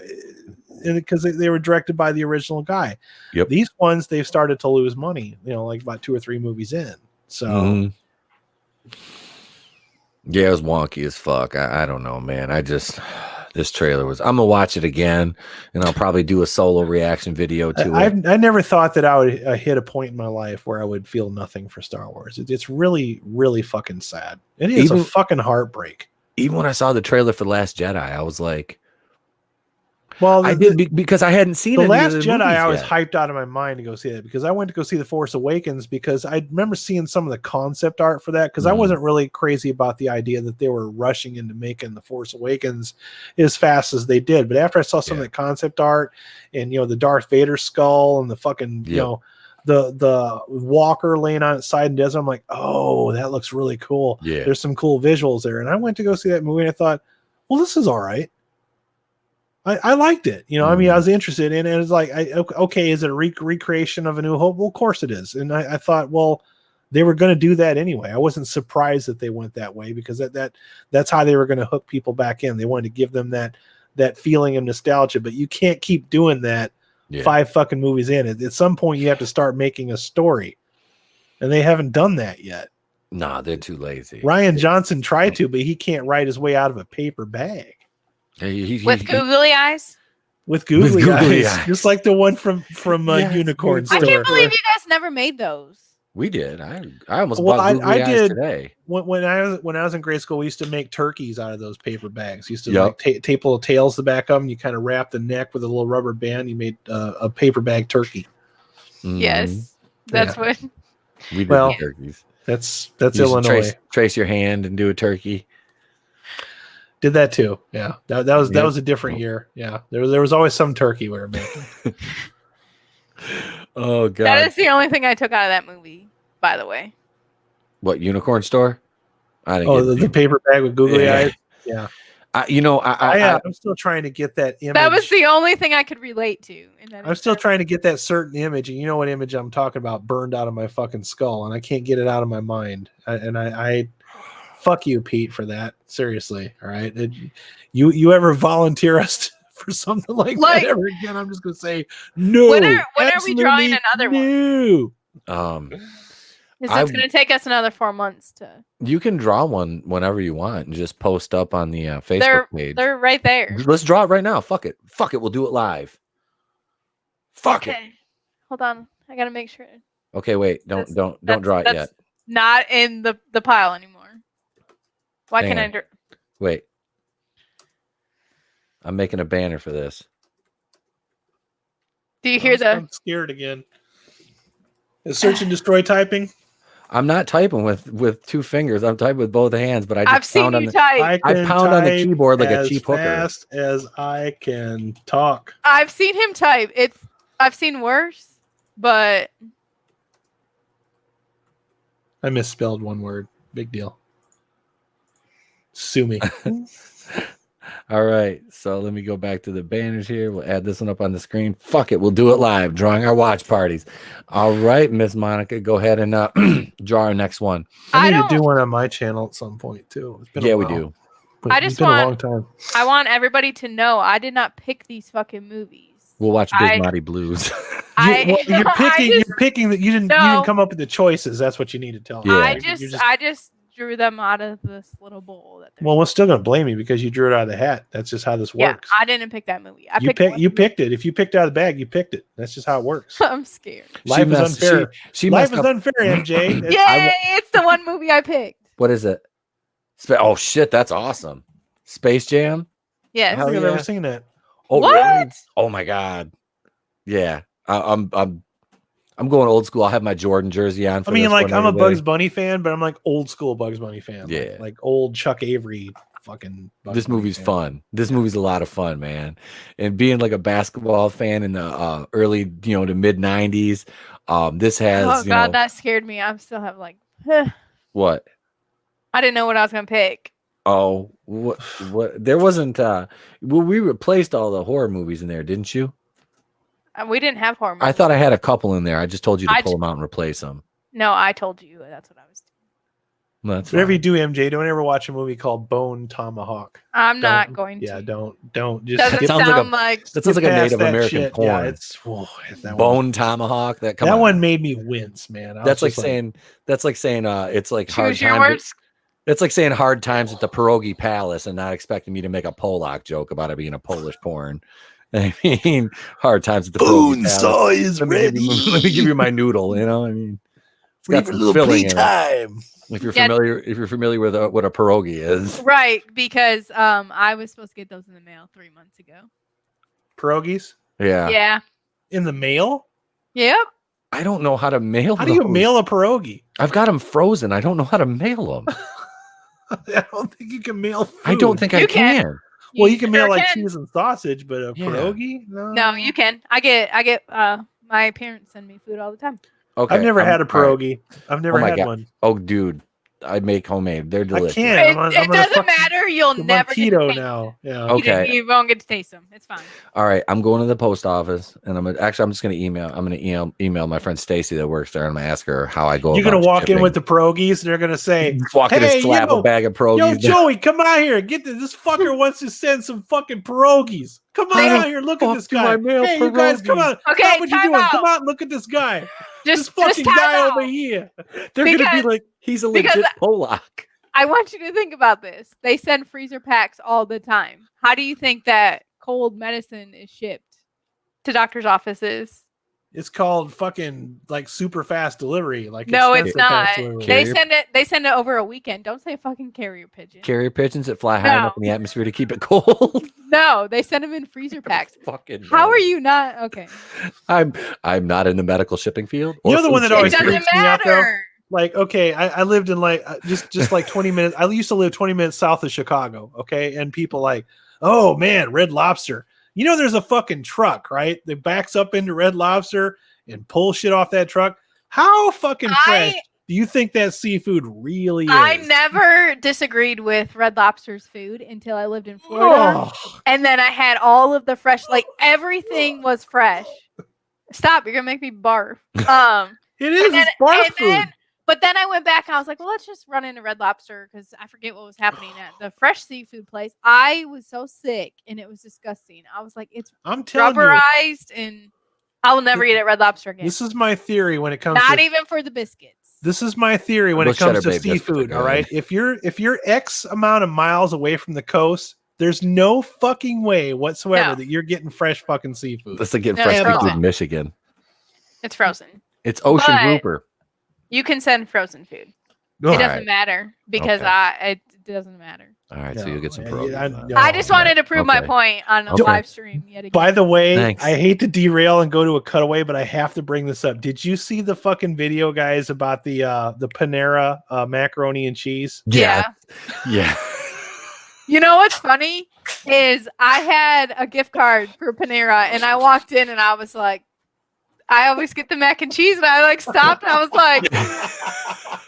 because they were directed by the original guy. Yep. These ones they've started to lose money. You know, like about 2 or 3 movies in. So, yeah, it was wonky as fuck. I don't know, man. This trailer was. I'm gonna watch it again, and I'll probably do a solo reaction video to it. I never thought that I would hit a point in my life where I would feel nothing for Star Wars. It's really, really fucking sad. It is a fucking heartbreak. Even when I saw the trailer for Last Jedi, I was like, well, I did because I hadn't seen The any Last of the Jedi. movies I was yet. hyped out of my mind to go see that because I went to go see The Force Awakens because I remember seeing some of the concept art for that because I wasn't really crazy about the idea that they were rushing into making The Force Awakens as fast as they did. But after I saw some of the concept art and, you know, the Darth Vader skull and the fucking, you know, the walker laying on its side in the desert, I'm like, oh, that looks really cool. Yeah. There's some cool visuals there. And I went to go see that movie and I thought, well, this is all right. I liked it. You know, I mean, I was interested in it. And it's like, okay, is it a recreation of A New Hope? Well, of course it is. And I thought, well, they were going to do that anyway. I wasn't surprised that they went that way because that's how they were going to hook people back in. They wanted to give them that feeling of nostalgia, but you can't keep doing that 5 fucking movies in. At some point, you have to start making a story. And they haven't done that yet. Nah, they're too lazy. Ryan Johnson tried to, but he can't write his way out of a paper bag. With googly eyes? With googly eyes. Just like the one from Unicorn Store. I can't believe you guys never made those. We did. I almost bought googly eyes today. When I was in grade school, we used to make turkeys out of those paper bags. Used to like tape little tails to the back of them. You kind of wrap the neck with a little rubber band. You made a paper bag turkey. Yes, that's what we did. The turkeys. That's Illinois. Trace your hand and do a turkey. Did that too. Yeah, that was a different year. Yeah, there was always some turkey we were making. Oh god, that is the only thing I took out of that movie. By the way, what Unicorn Store? I didn't. Oh, the paper bag with googly eyes. Yeah, I'm still trying to get that image. That was the only thing I could relate to. I'm still trying to get that certain image, and you know what image I'm talking about, burned out of my fucking skull, and I can't get it out of my mind. I fuck you, Pete, for that. Seriously, all right. You ever volunteer us for something like that ever again? I'm just gonna say no. When are we drawing another one? It's gonna take us another 4 months to. You can draw one whenever you want and just post up on the Facebook page. They're right there. Let's draw it right now. Fuck it. We'll do it live. Fuck it. Hold on. I gotta make sure. Okay, wait. Don't draw it yet. Not in the pile anymore. Why can't I? Wait. I'm making a banner for this. Do you hear I'm scared again. Is search and destroy typing? I'm not typing with 2 fingers. I'm typing with both hands, but I've seen you type. I pound on the keyboard like a cheap hooker. As fast as I can talk. I've seen him type. I've seen worse, but I misspelled one word. Big deal. Sue me. All right, so let me go back to the banners here. We'll add this one up on the screen. Fuck it, we'll do it live, drawing our watch parties. All right, Miss Monica, go ahead and draw our next one. I need to do one on my channel at some point too. It's been a while. We do. It's been a long time. I want everybody to know I did not pick these fucking movies. We'll watch Big Mighty Blues. You're picking that you didn't come up with the choices. That's what you need to tell me. Yeah. I just drew them out of this little bowl. Well, we're still gonna blame you because you drew it out of the hat. That's just how this works. I didn't pick that movie. You picked it. If you picked it out of the bag, you picked it. That's just how it works. I'm scared. Life is unfair. Life is unfair, MJ. Yay! It's the one movie I picked. What is it? Oh shit, that's awesome. Space Jam? Yes. I don't think I've ever seen that. Oh, what? Really? Oh my god. Yeah. I'm going old school. I'll have my Jordan jersey on. I'm a Bugs Bunny fan, but I'm like old school Bugs Bunny fan. Yeah. Like old Chuck Avery fucking Bugs This Bunny movie's fan. fun. This movie's a lot of fun, man. And being like a basketball fan in the early, to mid 90s, this has Oh god, that scared me. I still have like what? I didn't know what I was gonna pick. Oh, what? There wasn't. Well, we replaced all the horror movies in there, didn't you? We didn't have horror movies. I thought I had a couple in there. I just told you to I pull them out and replace them. No, I told you that's what I was doing. Well, that's Whatever you fine. do, MJ, don't ever watch a movie called Bone Tomahawk. I'm not going Yeah, to. don't. Just Doesn't skip sounds like sound a- like That sounds like a past Native that American shit. porn. Yeah, it's that Bone Tomahawk. That come on. one made me wince, man. That's like saying. It's like hard choose your times. words. It's like saying hard times at the Pierogi Palace and not expecting me to make a Polak joke about it being a Polish porn. I mean, hard times at the Pierogi Palace. is Let me give you my noodle. You know, I mean, it's got some filling in it. time. If you're Yeah. familiar with what a pierogi is, Right, because I was supposed to get those in the mail 3 months ago. Pierogies yeah. Yeah. in the mail? Yep. I don't know how to mail. How do you those. mail a pierogi? I've got them frozen. I don't know how to mail them. I don't think you can mail food. I don't think I You can. can. Well, you can mail sure like can. cheese and sausage, but a Yeah. pierogi? No, you can. I get my parents send me food all the time. Okay, I've never had a all right. pierogi. I've never my had God. one. Oh, dude, I make homemade. They're I delicious. can't. It, I'm it gonna doesn't fucking- matter. You'll I'm on never get to keto taste now. Yeah. them. Okay. You won't get to taste them. It's fine. All right, I'm going to the post office, and I'm just gonna email. I'm gonna email my friend Stacy that works there, and I'm gonna ask her how I go. You're gonna about walk in shipping. with the pierogies, and they're gonna say, walk in "Hey, and slap yo, a bag of pierogies. Yo, down. Joey, come out here. Get this. This fucker wants to send some fucking pierogies. Come on How out the here. Look at fuck this do guy. I mail Hey, you guys, come pierogies? on. Okay, Stop what you're time doing. out. Come on, look at this guy. This Just fucking time guy out. over here. They're gonna be because- like, he's a because legit Polak. I want you to think about this. They send freezer packs all the time. How do you think that cold medicine is shipped to doctors' offices? It's called fucking like super fast delivery. Like No, expensive it's not. fast delivery. Carrier- They send it over a weekend. Don't say fucking carrier pigeon. Carrier pigeons that fly high No. enough in the atmosphere to keep it cold. No, they send them in freezer packs. Fucking How no. are you not okay? I'm not in the medical shipping field. You or know the one food that always It shipping. doesn't freaks me out, though? matter. Like, okay, I lived in like just like 20 minutes. I used to live 20 minutes south of Chicago. Okay, and people like, oh man, Red Lobster. You know, there's a fucking truck, right? That backs up into Red Lobster and pulls shit off that truck. How fucking fresh do you think that seafood really is? I never disagreed with Red Lobster's food until I lived in Florida. Oh, And then I had all of the fresh, like everything was fresh. Stop, you're gonna make me barf. it is. then- It's bar and food. then- But then I went back and I was like, well, let's just run into Red Lobster because I forget what was happening at the fresh seafood place. I was so sick and it was disgusting. I was like, it's I'm telling you, rubberized and I will never eat at Red Lobster again. this is my theory when it comes Not to even for the biscuits. This is my theory when Those it comes Cheddar to Bay biscuits are seafood. All good. right, if you're X amount of miles away from the coast, there's no fucking way whatsoever No. that you're getting fresh fucking seafood. Let's get No, fresh it's seafood frozen. in Michigan. It's frozen. It's ocean But- grouper. You can send frozen food. All It doesn't right. matter because Okay. it doesn't matter. All right, so No, you'll get some yeah, pierogies. I- then. no. I just wanted to prove my Okay. point on a Okay. live stream yet again. By the way, Thanks. I hate to derail and go to a cutaway, but I have to bring this up. Did you see the fucking video, guys, about the Panera macaroni and cheese? Yeah. Yeah. You know what's funny is I had a gift card for Panera and I walked in and I was like, I always get the mac and cheese and I like stopped and I was like,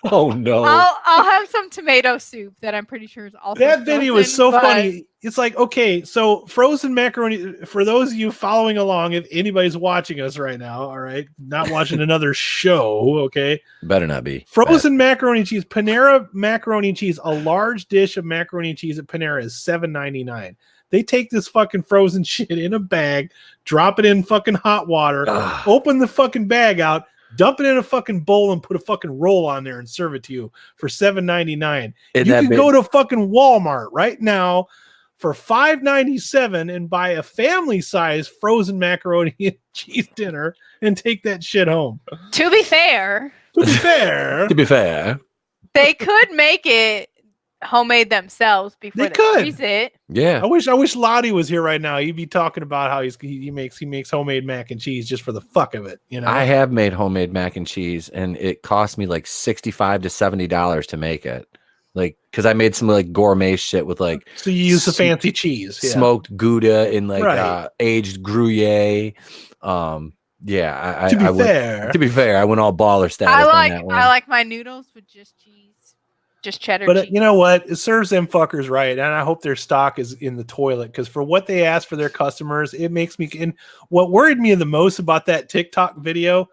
Oh no. I'll have some tomato soup that I'm pretty sure is also That video was so frozen, but- funny. It's like, okay, so frozen macaroni, for those of you following along, if anybody's watching us right now, all right, not watching another show, okay, Better not be. frozen macaroni and cheese, Panera macaroni and cheese, a large dish of macaroni and cheese at Panera is $7.99. They take this fucking frozen shit in a bag, drop it in fucking hot water, Ugh. open the fucking bag out, dump it in a fucking bowl, and put a fucking roll on there and serve it to you for $7.99. And You that can bit- go to fucking Walmart right now for $5.97 and buy a family size frozen macaroni and cheese dinner and take that shit home. To be fair, To be fair, To be fair. they could make it homemade themselves before They they could. freeze it. Yeah. I wish Lottie was here right now. He'd be talking about how he makes homemade mac and cheese just for the fuck of it. You know, I have made homemade mac and cheese, and it cost me like $65 to $70 to make it. Like, because I made some like gourmet shit with like so you use the fancy cheese, yeah. smoked Gouda and like Right. aged Gruyere. Yeah, To be I went, fair, to be fair, I went all baller status I on like that one. I like my noodles with just cheese. Just cheddar But cheese. you know what? It serves them fuckers right, and I hope their stock is in the toilet because for what they ask for their customers, it makes me. And what worried me the most about that TikTok video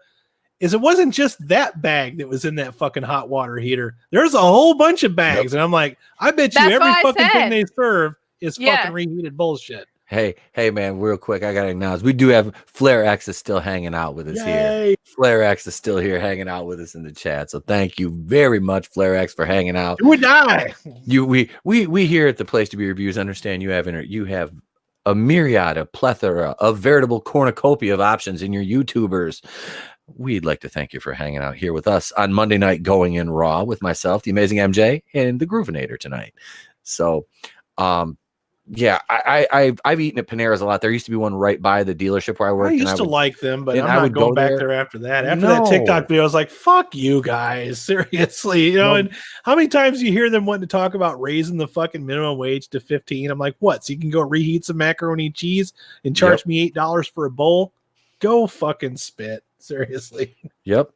is it wasn't just that bag that was in that fucking hot water heater. There's a whole bunch of bags, and I'm like, I bet you That's every what I fucking thing said. they serve is Yeah. fucking reheated bullshit. Hey, man, real quick, I gotta acknowledge we do have Flair X is still hanging out with us here. Yay. Flair X is still here hanging out with us in the chat. So thank you very much, Flair X, for hanging out. Do or die. We here at the Place to Be Reviews understand you have a myriad, a plethora, a veritable cornucopia of options in your YouTubers. We'd like to thank you for hanging out here with us on Monday night Going In Raw with myself, the amazing MJ, and the Groovinator tonight. So, yeah, I've eaten at Panera's a lot. There used to be one right by the dealership where I worked. I used to like them, but I'm I not would going go back there. there after that. After that TikTok video, I was like, fuck you guys. Seriously. You know, No. and how many times you hear them wanting to talk about raising the fucking minimum wage to 15? I'm like, what? So you can go reheat some macaroni and cheese and charge me $8 for a bowl? Go fucking spit. Seriously. Yep.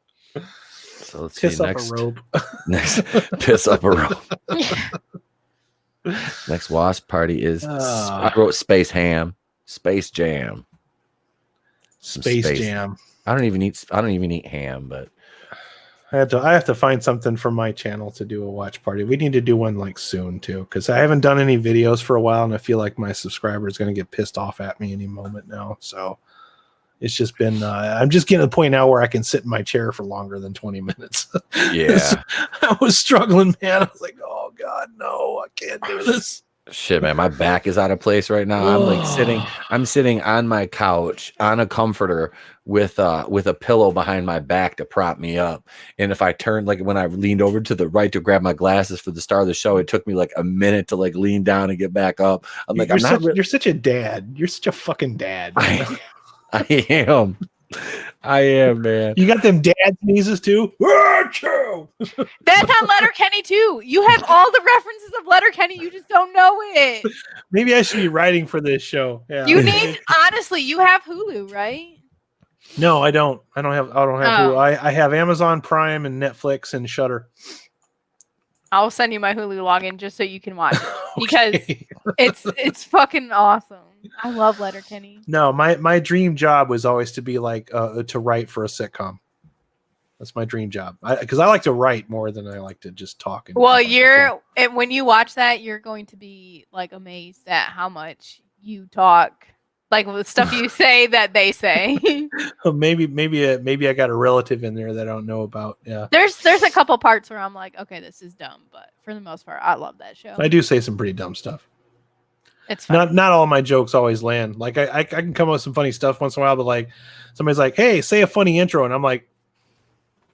So let's Piss see up next. a rope. Next, piss up a rope. Next wasp party is I wrote Space Ham, Space Jam, Space Jam. I don't even eat ham, but I have to find something for my channel to do a watch party. We need to do one like soon too, because I haven't done any videos for a while, and I feel like my subscriber is going to get pissed off at me any moment now. So it's just been I'm just getting to the point now where I can sit in my chair for longer than 20 minutes. yeah. I was struggling, man. I was like, oh god, no, I can't do this. Shit, man, my back is out of place right now. I'm sitting on my couch on a comforter with a pillow behind my back to prop me up. And if I turned, like when I leaned over to the right to grab my glasses for the start of the show, it took me like a minute to like lean down and get back up. I'm like, you're such a dad. You're such a fucking dad. I am. I am, man. You got them dad sneezes too? That's on Letterkenny too. You have all the references of Letterkenny. You just don't know it. Maybe I should be writing for this show. Yeah. You need, honestly, you have Hulu, right? No, I don't. I don't have Hulu. I have Amazon Prime and Netflix and Shudder. I'll send you my Hulu login just so you can watch it because it's fucking awesome. I love Letterkenny. No, my dream job was always to be like to write for a sitcom. That's my dream job. Because I like to write more than I like to just talk. Well, when you watch that, you're going to be like amazed at how much you talk, like the stuff you say that they say. maybe I got a relative in there that I don't know about. Yeah. There's a couple parts where I'm like, okay, this is dumb, but for the most part, I love that show. I do say some pretty dumb stuff. It's fun. Not all my jokes always land. Like I can come up with some funny stuff once in a while, but like somebody's like, "Hey, say a funny intro," and I'm like,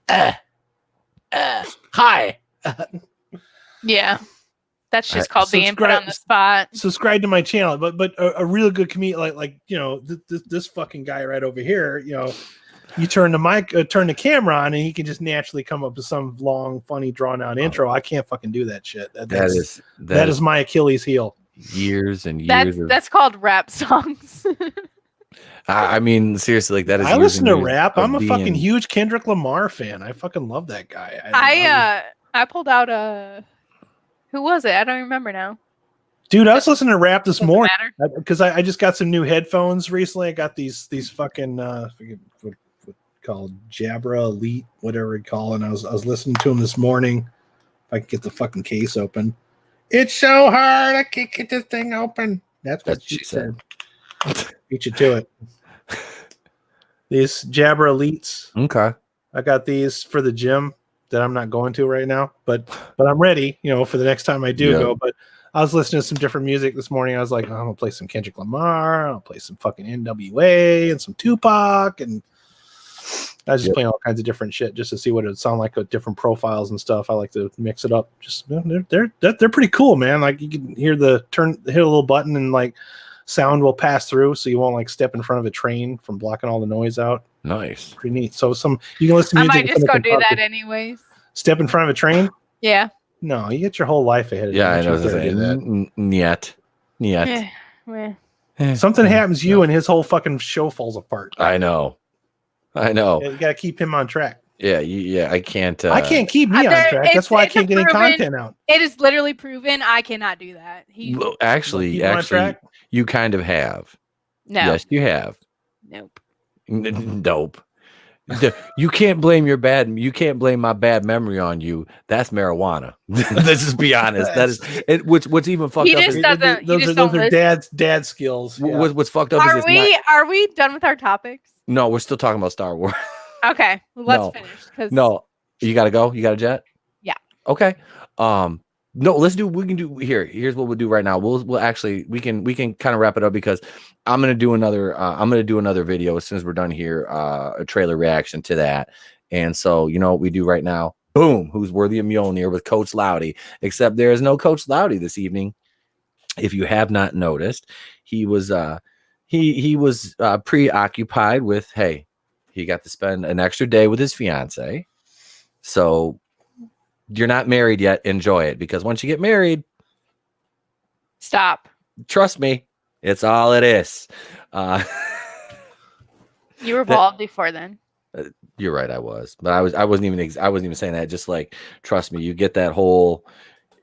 "Hi." Yeah, that's just called being put on the spot. Subscribe to my channel, but a real good comedian like you know this fucking guy right over here. You know, you turn the camera on, and he can just naturally come up with some long, funny, drawn out intro. I can't fucking do that shit. That is my Achilles heel. Years and years. That's called rap songs. I mean, seriously, like that is. I listen to rap. I'm a fucking huge Kendrick Lamar fan. I fucking love that guy. I pulled out who was it? I don't remember now. Dude, I was listening to rap this morning matter. because I just got some new headphones recently. I got these fucking what called Jabra Elite, whatever you call it. And I was listening to them this morning. If I could get the fucking case open. It's so hard. I can't get this thing open. That's what she said. Beat you to it. These Jabra Elites. Okay. I got these for the gym that I'm not going to right now, but I'm ready, you know, for the next time I do go. But I was listening to some different music this morning. I was like, I'm gonna play some Kendrick Lamar. I'll play some fucking NWA and some Tupac, and I was just playing all kinds of different shit just to see what it would sound like with different profiles and stuff. I like to mix it up. Just they're pretty cool, man. Like you can hear hit a little button and like sound will pass through, so you won't like step in front of a train from blocking all the noise out. Nice, pretty neat. So you can listen to music. I might just go do that anyways. Step in front of a train? Yeah. No, you get your whole life ahead of you. Yeah, I know. Yet. Something happens to you and his whole fucking show falls apart. I know. You got to keep him on track. Yeah, I can't. I can't keep me on track. That's why I can't get any content out. It is literally proven I cannot do that. Well, actually, on track? you kind of have. No. Yes, you have. Nope. Nope. You can't blame you can't blame my bad memory on you. That's marijuana. Let's just be honest. That is it. What's even fucked up is those are dad skills. Yeah. What's fucked up is are we done with our topics? No, we're still talking about Star Wars. Okay, well, let's finish. No, you gotta go. You got a jet? Yeah. Okay. No, we can do here's what we'll do right now. We'll actually we can kind of wrap it up because I'm gonna do another video as soon as we're done here, a trailer reaction to that. And so you know what we do right now? Boom, who's worthy of Mjolnir with Coach Loudy. Except there is no Coach Loudy this evening. If you have not noticed, he was preoccupied with, hey, he got to spend an extra day with his fiance. So you're not married yet. Enjoy it, because once you get married, stop. Trust me, it's all it is. You were bald before then. You're right, I was, but I wasn't even saying that. Just like, trust me, you get that whole.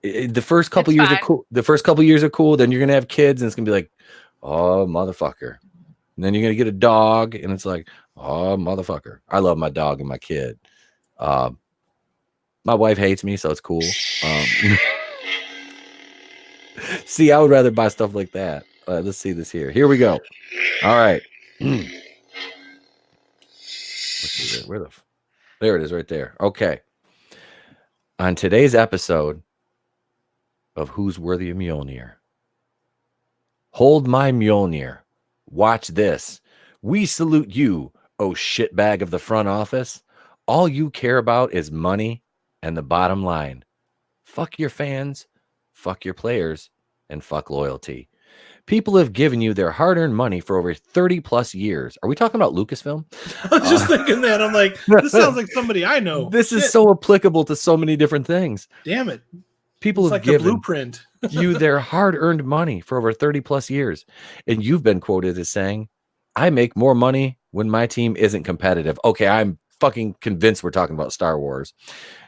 The first couple years are cool. The first couple years are cool. Then you're gonna have kids, and it's gonna be like, oh motherfucker. And then you're gonna get a dog, and it's like, oh motherfucker. I love my dog and my kid. My wife hates me, so it's cool. See, I would rather buy stuff like that. Let's see this here. Here we go. All right. Let's see there it is right there. Okay. On today's episode of Who's Worthy of Mjolnir, hold my Mjolnir. Watch this. We salute you, oh shitbag of the front office. All you care about is money and the bottom line. Fuck your fans, fuck your players, and fuck loyalty. People have given you their hard-earned money for over 30 plus years. Are we talking about Lucasfilm? I was just thinking that. I'm like, this sounds like somebody I know. This is so applicable to so many different things. Damn it. People have given the blueprint. You their hard-earned money for over 30 plus years. And you've been quoted as saying, I make more money when my team isn't competitive. Okay, I'm fucking convinced we're talking about Star Wars.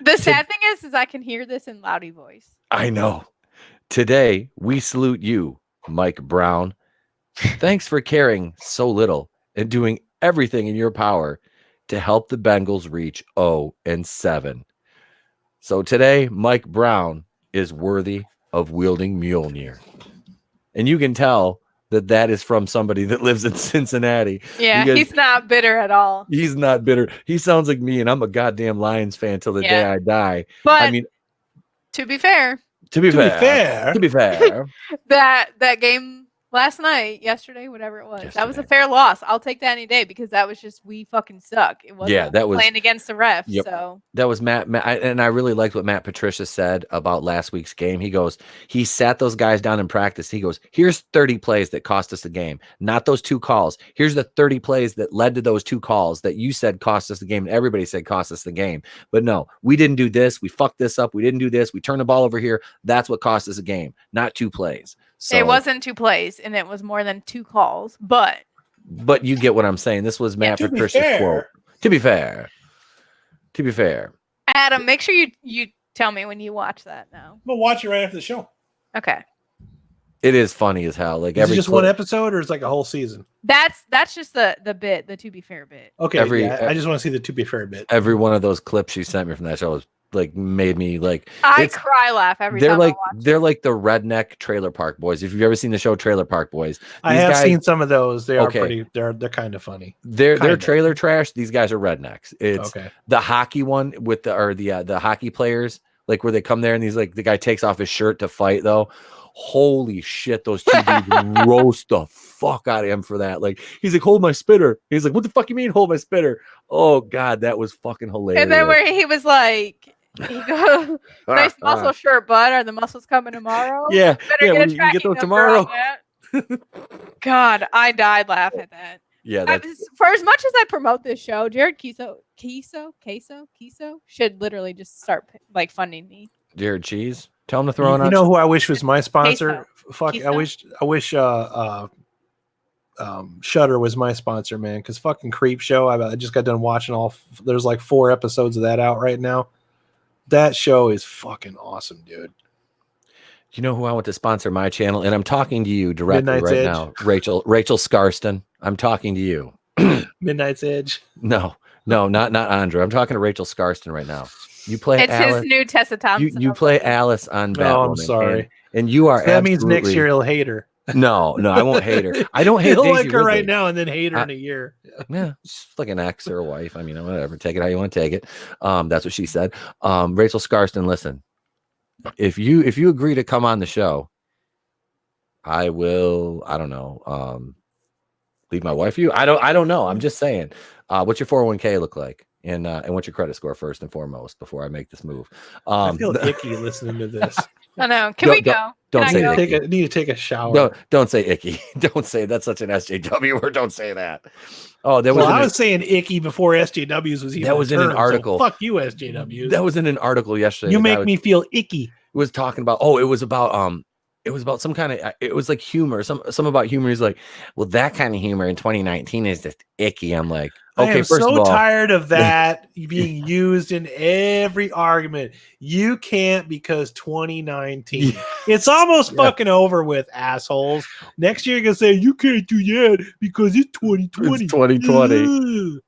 The sad thing is I can hear this in Loudy voice. I know. Today, we salute you, Mike Brown. Thanks for caring so little and doing everything in your power to help the Bengals reach 0-7. So today, Mike Brown is worthy of wielding Mjolnir. And you can tell that is from somebody that lives in Cincinnati. Yeah, he's not bitter at all. He's not bitter. He sounds like me, and I'm a goddamn Lions fan till the day I die. But I mean, to be fair, that game last night, yesterday, whatever it was, that was a fair loss. I'll take that any day, because that was just, we fucking suck. It wasn't that was playing against the ref. Yep. So that was Matt, and I really liked what Matt Patricia said about last week's game. He goes, he sat those guys down in practice. He goes, here's 30 plays that cost us the game, not those 2 calls. Here's the 30 plays that led to those 2 calls that you said cost us the game, and everybody said cost us the game. But no, we didn't do this. We fucked this up. We didn't do this. We turned the ball over here. That's what cost us a game, not 2 plays. So, it wasn't 2 plays, and it was more than 2 calls, but you get what I'm saying. This was Matt Patricia's quote. To be fair, Adam, make sure you tell me when you watch that now. We'll watch it right after the show. Okay. It is funny as hell. Like, is it just one episode, or it's like a whole season? That's just the bit, the To Be Fair bit. Okay, I just want to see the To Be Fair bit. Every one of those clips you sent me from that show was like made me like I cry laugh every time. They're like the redneck Trailer Park Boys. If you've ever seen the show Trailer Park Boys, I have seen some of those. They are pretty. They're kind of funny. They're trailer trash. These guys are rednecks. It's the hockey one with the hockey players, like where they come there and he's like, the guy takes off his shirt to fight though. Holy shit, those 2 dudes roast the fuck out of him for that. Like, he's like, hold my spitter. He's like, what the fuck you mean hold my spitter? Oh god, that was fucking hilarious. And then where he was like, he goes, nice muscle shirt, bud. Are the muscles coming tomorrow? Yeah. When you get those tomorrow. God, I died laughing at that. Yeah. For as much as I promote this show, Jared Queso should literally just start like funding me. Jared Cheese. Tell him to throw on. You know who I wish was my sponsor? Queso. Fuck, Queso? I wish Shudder was my sponsor, man, because fucking Creep Show. I just got done watching there's like 4 episodes of that out right now. That show is fucking awesome, dude. You know who I want to sponsor my channel? And I'm talking to you directly Midnight's right Edge. now. Rachel Scarston. I'm talking to you. Midnight's Edge. No, not Andrew. I'm talking to Rachel Scarston right now. You play It's Alice. his new Tessa Thompson. You play Alice on Batwoman. Oh, I'm sorry. And you are That means next year he'll hate her. No, I won't hate her. I don't hate He'll Daisy like her Ridley right now and then hate her in a year. Yeah, she's like an ex or a wife. I mean, whatever. Take it how you want to take it. That's what she said. Rachel Scarston, listen. If you agree to come on the show, I will. I don't know. Leave my wife. I don't know. I'm just saying. What's your 401k look like? And what's your credit score first and foremost before I make this move? I feel icky listening to this. I know. Can we go? Don't say I need to take a shower. Don't say icky. Don't say that's such an SJW word. Don't say that. Oh, I was saying icky before SJWs was even. That was in an article. So fuck you, SJWs. That was in an article yesterday. You make me feel icky. Was talking about. Oh, it was about some kind of. It was like humor. Some about humor. He's like, well, that kind of humor in 2019 is just icky. I'm like, okay, I am first so of all, tired of that being used in every argument. You can't because 2019. It's almost fucking over with, assholes. Next year you're gonna say you can't do that because it's 2020. It's 2020.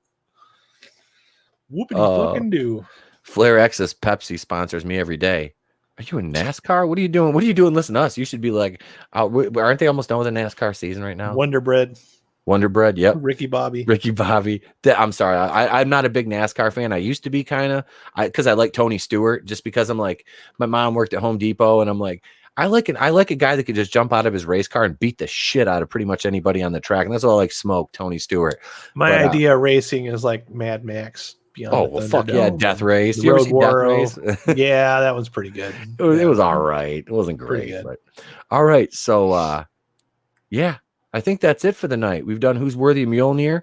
Whoopity fucking do. Flare X's Pepsi sponsors me every day. Are you in NASCAR? What are you doing? What are you doing? Listen to us. You should be like, aren't they almost done with the NASCAR season right now? Wonder Bread. Yep. Ricky Bobby. I'm sorry. I'm not a big NASCAR fan. I used to be kind of, because I like Tony Stewart, just because I'm like, my mom worked at Home Depot and I'm like, I like a guy that could just jump out of his race car and beat the shit out of pretty much anybody on the track. And that's all I like smoke, Tony Stewart. My idea of racing is like Mad Max. Oh, well, fuck yeah. Death Race. You ever see Death Race? Yeah, that one's pretty good. It was all right. It wasn't great. But all right. So, yeah, I think that's it for the night. We've done Who's Worthy of Mjolnir.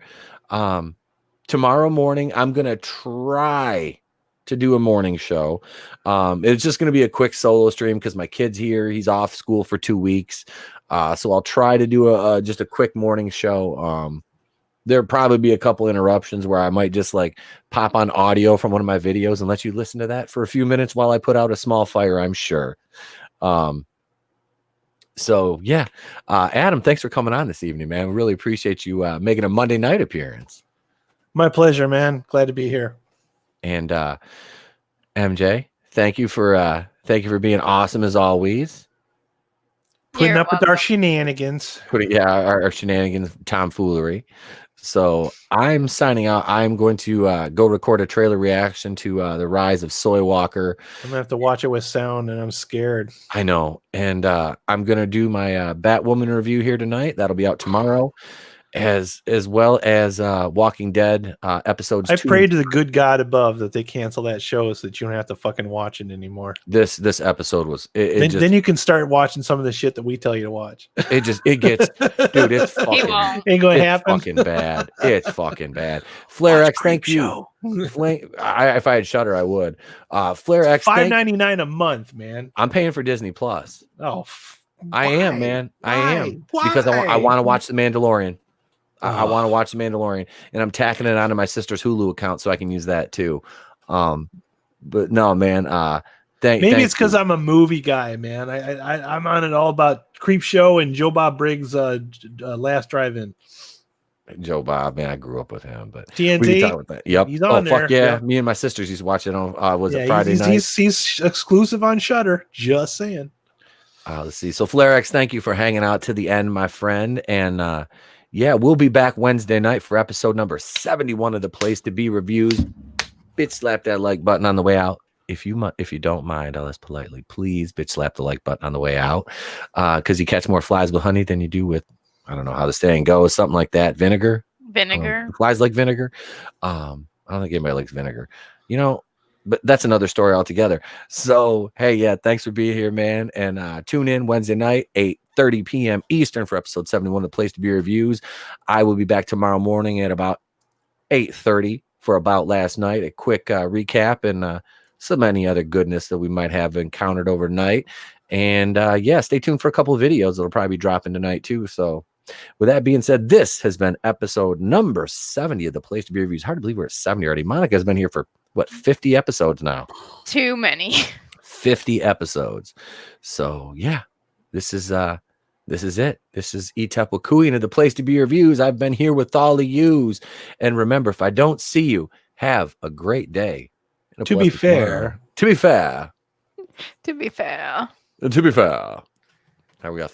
Tomorrow morning, I'm going to try to do a morning show. It's just going to be a quick solo stream because my kid's here. He's off school for 2 weeks. So I'll try to do just a quick morning show. There'll probably be a couple interruptions where I might just like pop on audio from one of my videos and let you listen to that for a few minutes while I put out a small fire, I'm sure. So yeah, Adam, thanks for coming on this evening, man. We really appreciate you making a Monday night appearance. My pleasure, man. Glad to be here. And MJ, thank you for being awesome as always. Putting up with our shenanigans. Our shenanigans, tomfoolery. So I'm signing out. I'm going to go record a trailer reaction to The Rise of Soy Walker. I'm gonna have to watch it with sound, and I'm scared. I know. And I'm gonna do my Batwoman review here tonight. That'll be out tomorrow, as well as Walking Dead episodes. I prayed to the good God above that they cancel that show so that you don't have to fucking watch it anymore. This episode was then you can start watching some of the shit that we tell you to watch. It gets dude, it's fucking ain't gonna happen. Fucking bad. It's fucking bad. Flare X, thank you. If I had Shudder, I would. Flare X, $5.99 a month, man. I'm paying for Disney Plus. Oh, I am, man. I am because I want to watch The Mandalorian. I want to watch The Mandalorian, and I'm tacking it onto my sister's Hulu account so I can use that too. But no, man. Maybe it's because I'm a movie guy, man. I'm on it all about Creep Show and Joe Bob Briggs' Last Drive-In. Joe Bob, man, I grew up with him, but TNT. We can talk about that. Yep. He's on there. Fuck yeah. Me and my sisters used to watch it on it Friday night? He's exclusive on Shudder. Just saying. Let's see. So Flare X, thank you for hanging out to the end, my friend, and yeah, we'll be back Wednesday night for episode number 71 of The Place to Be Reviews. Bitch, slap that like button on the way out. If you don't mind, I'll ask politely, please bitch slap the like button on the way out. Because you catch more flies with honey than you do with, I don't know how the saying goes, something like that. Vinegar. Flies like vinegar. I don't think anybody likes vinegar. But that's another story altogether. So, hey, yeah, thanks for being here, man. And tune in Wednesday night, 8:30 p.m. Eastern for episode 71 of The Place to Be Reviews. I will be back tomorrow morning at about 8:30 for About Last Night, a quick recap and some any other goodness that we might have encountered overnight. And yeah, stay tuned for a couple of videos that'll probably be dropping tonight too. So with that being said, this has been episode number 70 of the Place to Be Reviews. Hard to believe we're at 70 already. Monica's been here for what, 50 episodes now? Too many. 50 episodes. So yeah, this is it. This is Itapwakuian of the Place to Be Reviews. I've been here with all of yous. And remember, if I don't see you, have a great day. To be fair. To be fair. To be fair. To be fair. How we got